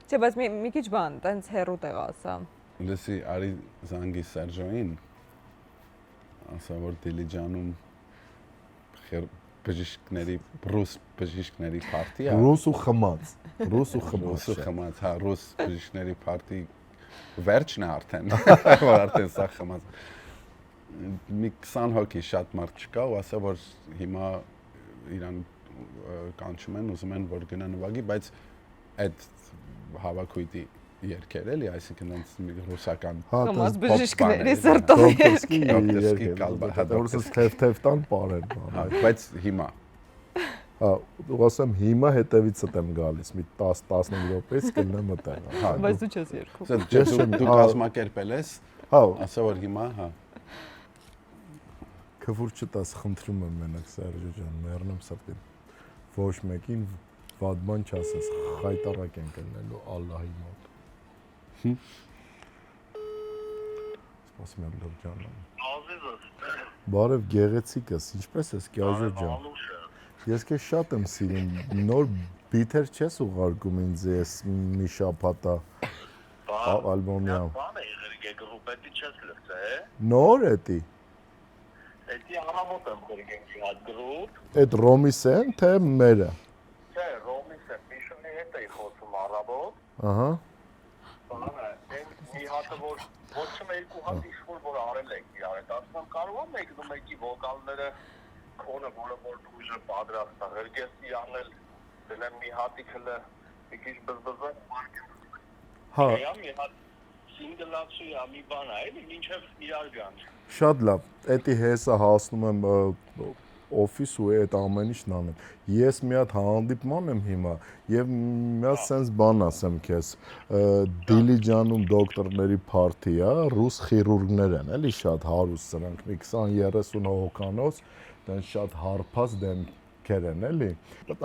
Չէ, բայց մի քիչ բան, տենց հեռու տեղ ասա։ Լսի, արի զանգի Սերժոին, ասա որ Դիլիջանում բժիշկների, ռուս բժիշկների պարտի է։ Ռուս ու խմած, հա, ռուս բժիշկների պարտի վերջն է արդեն, որ արդեն սա խմած։ Մի 20 հոգի շատ մարդ չկա ու ասա որ հիմա իրան կանչում են, ուզում են որ գնա նվագի, բայց այդ հավաքույթի երկեր էլի, այսինքն այնց ռուսական Խմած բժիշկների սրտով երկեր։ Որսս թեվ տան պարեն։ Բայց հիմա Հա, ու ասեմ հիմա հետևից եմ գալիս, մի 10-15 րոպեից կգնամ մտել։ Հա, բայց դու չես երկում։ դու կազմակերպել ես, հա, ասա որ հիմա, հա։ Քվուր չտաս, խնդրում եմ մենակ Սերժո ջան, մեռնեմ սրտին։ Ոչ մեկին վատ բան չասես, խայտարակ են կլնելու Ալլահի մոտ։ Սպասում եմ լավ ջան։ Ազիզս։ Բարև գեղեցիկ ես, ինչպես ես Կյազո ջան։ Ես քեզ շատ եմ սիրում, նոր բիթեր չես ուղարկում ինձ ես մի շաբաթա ալբոմի։ Բան է եղել գերգրուպետի չես լսե։ Նոր էդի։ Էդի անամոտ եմ խորգենք մի հատ գրուպ։ Այդ Ռոմիս են, թե մերը։ Չէ, Ռոմիս է, Միշոնի հետ էի խոսում առավոտ։ Ահա։ Բանը, այն մի հատը որ ոչ մի երկու հատ ինչ-որ որ արել եք իրար հետ, ասում կարող եմ մեկի վոկալները քոնը որը որ դուժը պատրաստ է, հրգեսի անել, դնեմ մի հատիկ հլը մի քիչ բզբզան մարկեմ։ Հա։ Մի հատ սինգլացի է մի բան է, էլի մինչև իրար գան։ Շատ լավ, էդի հեսա հասնում եմ օֆիս ու այդ ամեն ինչն անեմ։ Ես մի հատ հանդիպման եմ հիմա եւ մի հատ sense բան ասեմ քեզ։ Դիլիջանում դոկտորների party է, ռուս խիրուրգներ են, էլի շատ հարուստ սրանք, մի 20-30 հոգանոց, դեն շատ հարփած դեմքեր են, էլի։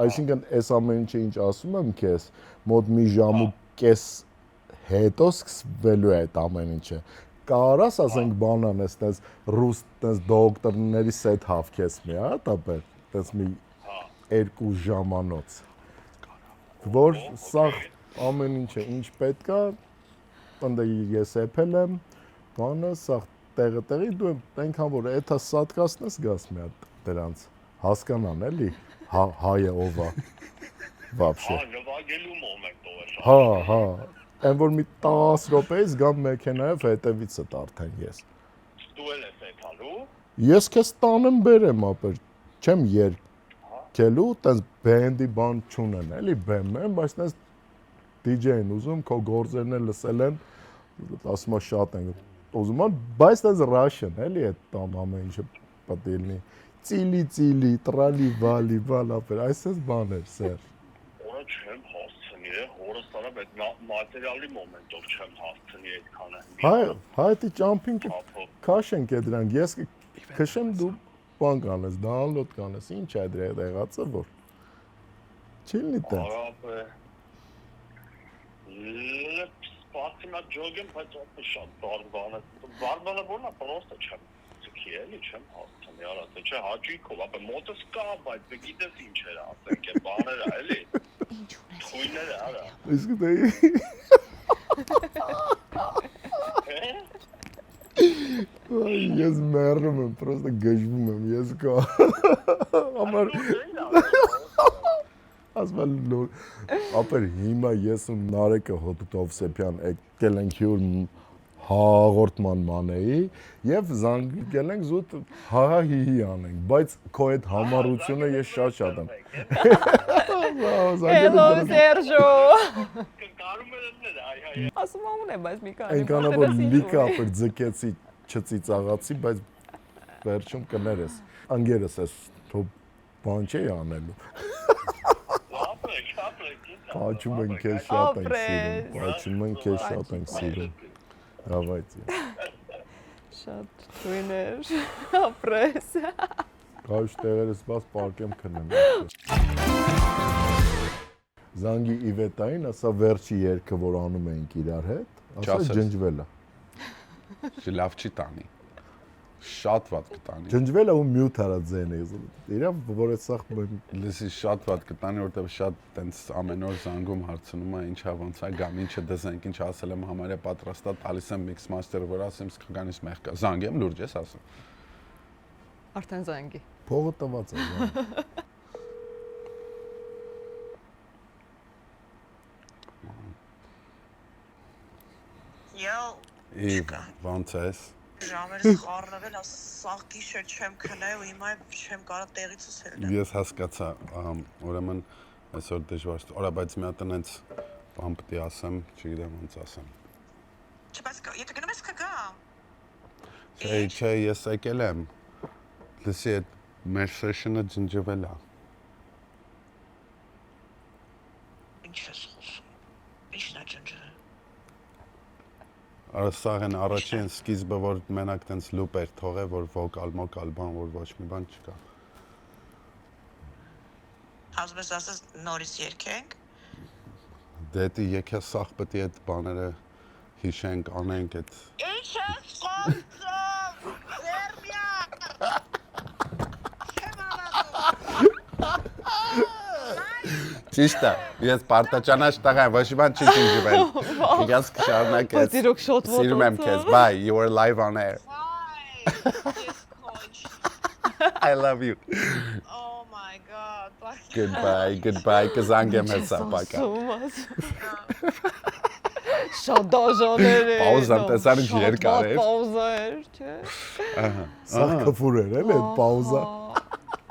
Այսինքն այս ամեն ինչը ինչ ասում եմ քեզ, մոտ մի ժամ ու կես հետո սկսվելու է այդ ամեն ինչը։ Կարաս ասենք բան անես, տես ռուս տես դոկտորների սեթ հավքես մի հատ, ապա տես մի 2 ժամանոց։ Որ սա ամեն ինչը ինչ պետք է, տնդը ես էփել եմ, բանը սա տեղը դու այնքան որ էթա սատկասնես գաս մի հատ դրանց հասկանան էլի հայը ով է вообще նվագելու մոմենտով է։ հա Այն որ մի 10 րոպեից գամ մեքենայով հետևիցդ արդեն ես։ Դու էլ ես էթալու։ Ես քեզ տանեմ բերեմ ապեր, չեմ երկ։ կելու, տես բենդի բան չունեն, էլի բեմ են, բայց տես DJ-ն ուզում, քո գործերն էլ լսել են, ասում շատ են ուզում են, բայց տես Russian, էլի այդ տան ամեն ինչը պետք է լինի։ Ծիլի, տրալի, վալի, վալապեր, այսպես բաներ, սեր։ Օրը չեմ հասցնի, օրս տարավ այդ մատերիալի մոմենտով չեմ հասցնի այդքանը։ Հայ դի jumping քաշենք է դրանք, ես քշեմ դու բան կանես, download կանես, ինչ է դրա եղածը որ։ Չլինի տես։ Արաբը սպասիմ այդ ջոգեմ, բայց ոտը շատ բարբանը որնա, պրոստը չեմ ծքի էլի, չեմ հասցնի, արա, թե չէ հաճույքով, ապը մոտս կա, բայց գիտես ինչ էր ասենք է, բաները, էլի, թույները, արա։ Իսկ դե Ես մեռնում եմ, պրոստը գժվում եմ, ես կա։ Ամար ասում լոր ապեր հիմա ես ու Նարեկը Հոդտովսեփյան եկել ենք հյուր հաղորդման մանեի եւ զանգել ենք զուտ հահահիհի անենք, բայց քո այդ համառությունը ես շատ եմ։ Hello Sergio։ Կարում եմ այ Ասում ամուն է, բայց մի քանի Այնքան որ լիքը ապեր ձգեցի, չծիծաղացի, բայց վերջում կներես։ Անգերս էս թո բան չի անելու։ Աչում են քեզ շատ ենք սիրում։ Աչում են քեզ շատ ենք սիրում։ Давайте։ Շատ թույներ, ապրես։ Գայշ տեղերս բաց պարկեմ քնեմ։ Զանգի Իվետային, ասա վերջի երգը, որ անում էինք իրար հետ, ասա ջնջվել է։ Լավ չի տանի։ Շատ վատ կտանի։ Ջնջվել է ու մյուտ արած ձեն է։ Իրա որ այդ սախ լսի շատ վատ կտանի, որտեղ շատ տենց ամեն օր զանգում հարցնում է ինչա ոնց է գամ, ինչը դզենք, ինչ ասել եմ համարյա պատրաստա, տալիս եմ mix master-ը, որ ասեմ սկականից մեղ կա։ Զանգեմ լուրջ ես ասում։ Արդեն զանգի։ փողը տված է։ Yo, Իվ ոնց ես։ ժամերս խառնվել, սաղ գիշեր չեմ քնել ու հիմա չեմ կարող տեղից ուսել։ Ես հասկացա, ուրեմն այսօր դժվար է, բայց մի հատ այնց բան պետք է ասեմ, չգիտեմ ոնց ասեմ։ Չբաց եթե գնում ես կգամ։ Չէ, ես եկել եմ։ Լսի, այդ մեր session-ը ջնջվել է։ Ինչ ես խոսում։ Ինչն է ջնջվել։ Սաղ են առաջին սկիզբը, որ մենակ տենց լուպ էր թողել, որ վոկալ, բան, որ ոչ մի բան չկա։ Ասում ես ասես նորից երգենք։ Դե դի եկա սաղ պետք է այդ բաները հիշենք, անենք այդ։ Ինչ ես խոսում։ Սերբիա։ Ճիշտ է, ես պարտաճանաչ տղա եմ, ոչ մի բան չի ջնջվել։ Ես կշարունակես։ Բայց իրոք շոտ ոտոց։ Սիրում եմ քեզ, bye, you are live on air. I love you. Oh my god. Goodbye, կզանգեմ հեսա պակա։ Շատ դաժաներ է։ Պաուզան տեսան ինչ երկար էր։ Պաուզա էր, չէ։ Սաղ քֆուր էր, էլի այդ պաուզա։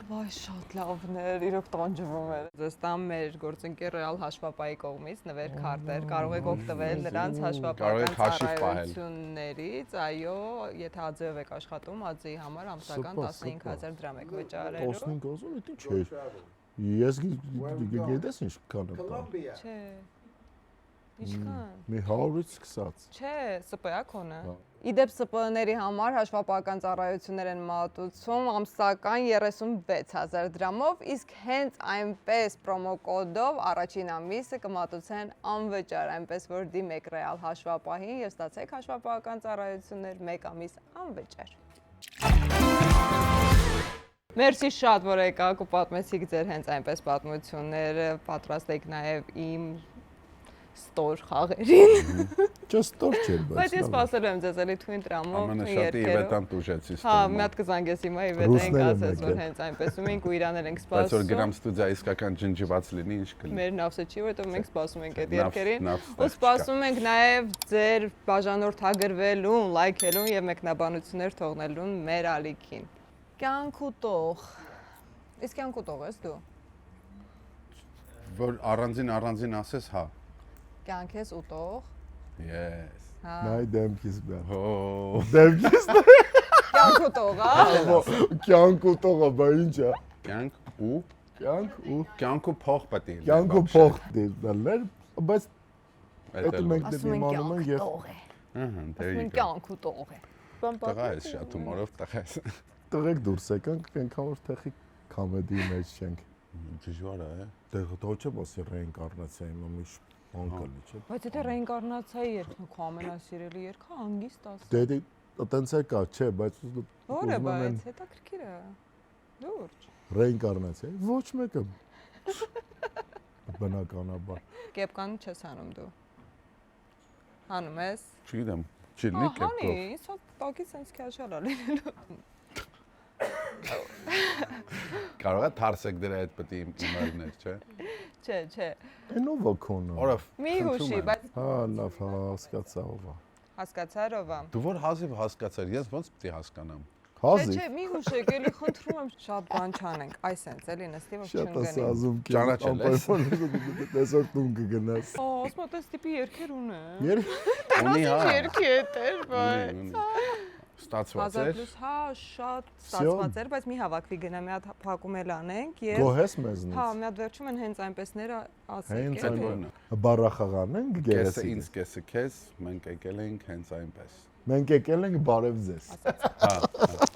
Վայ, շատ լավն էր, իրոք տանջվում էր։ Ձեզ տամ մեր գործընկեր Real հաշվապահի կողմից նվեր քարտեր, կարող եք օգտվել նրանց հաշվապահական ծառայություններից, այո, եթե ԱԶ-ով եք աշխատում, ԱԶ-ի համար ամսական 15000 դրամ եք վճարելու։ 15000, դա ինչ է։ Ես գիտես ինչ կան դա։ Չէ։ Ինչքան։ Մի 100-ից սկսած։ Չէ, ՍՊ-ա քոնը։ Իդեպ ՍՊ-ների համար հաշվապահական ծառայություններ են մատուցում ամսական 36000 դրամով, իսկ հենց այնպես պրոմո կոդով առաջին ամիսը կմատուցեն անվճար, այնպես որ դիմեք Real հաշվապահին եւ ստացեք հաշվապահական ծառայություններ 1 ամիս անվճար։ Մերսի շատ, որ եկաք ու պատմեցիք ձեր հենց այնպես պատմությունները, պատրաստ եք նաեւ իմ ստոր խաղերին։ Չէ, ստոր չէ, բայց ես սպասել եմ ձեզ էլի թույն տրամով, թույն Ամենաշատի Իվետան տուժեցի ստորը։ Հա, մի հատ կզանգես հիմա Իվետային կասես, որ հենց այնպես ու մենք ու իրանել ենք սպասում։ Բայց որ գրամ ստուդիա իսկական ջնջված լինի, ինչ կլինի։ Մեր նավսը չի, որովհետև մենք սպասում ենք այդ երգերին։ Նավս Ու սպասում ենք նաև ձեր բաժանորդագրվելուն, լայքելուն եւ մեկնաբանություններ թողնելուն մեր ալիքին։ Կյանք ու տող։ Իսկ կյանք ու տող ես դու։ որ առանձին ասես, հա։ Կյանքես ուտող։ Yes։ Հա։ Նայ դեմքիս բա։ Հո։ Դեմքիս Կյանք ուտող, հա։ կյանք ուտողը, բա ի՞նչ է։ Կյանք ու Կյանք ու փող պատի։ կյանք ու փող դերներ, բայց Դա դա մենք դե իմանում ենք եւ Ահա, դե Ասում են կյանք ուտող է։ տղա ես շատ հումորով տղա ես։ տղեկ դուրս եկանք, այնքան որ թեխի կոմեդիի մեջ չենք։ Դժվար է։ Դե դա չէ՞ ասի ռեինկարնացիա իմ միշ անկալի չէ։ Բայց եթե ռեինկարնացիայի երգն քո ամենասիրելի երգը հանգիստ ասա։ Դե տենց է կա, չէ, բայց Որը բայց հետաքրքիր է։ Լուրջ։ ռեինկարնացիա ոչ մեկը բնականաբար։ Կեպկան չես անում դու։ Հանում ես։ Չգիտեմ, չիլնի Հանի, կերպով։ ինձ տակից sense քաշալա լինելու։ Կարող է թարսեք դրա այդ պետք է իմալներ, չէ։ Չէ։ Այնով է քոնը։ Օրով։ Մի հուշի, բայց Հա, լավ, հասկացա ով է։ հասկացար ով է։ Դու որ հազիվ հասկացար, ես ոնց պետք է հասկանամ։ Հազիվ։ Չէ, մի հուշեք, էլի խնդրում եմ շատ բան չանենք, այս sense էլի նստի որ Շատ չընկնի։ ասազում Ճանաչել ես։ Տեսօր տուն կգնաս։ Ասում եմ, այս տիպի երգեր ունե։ Ունի հա։ Երգի է դեր, բայց։ Ստացված 1000 էր։ պլյուս հա շատ ստացված էր, բայց մի հավաքվի գնա, մի հատ փակում էլ անենք եւ Գոհես հա, մեզնից։ մի հատ վերջում են հենց այնպեսները ասեք։ Հենց էլի։ Այնքան։ Բարախաղան ենք Կեսը գերեսի։ ինձ, կեսը քեզ, մենք եկել ենք հենց այնպես։ Մենք եկել ենք բարև ձեզ։ Հա։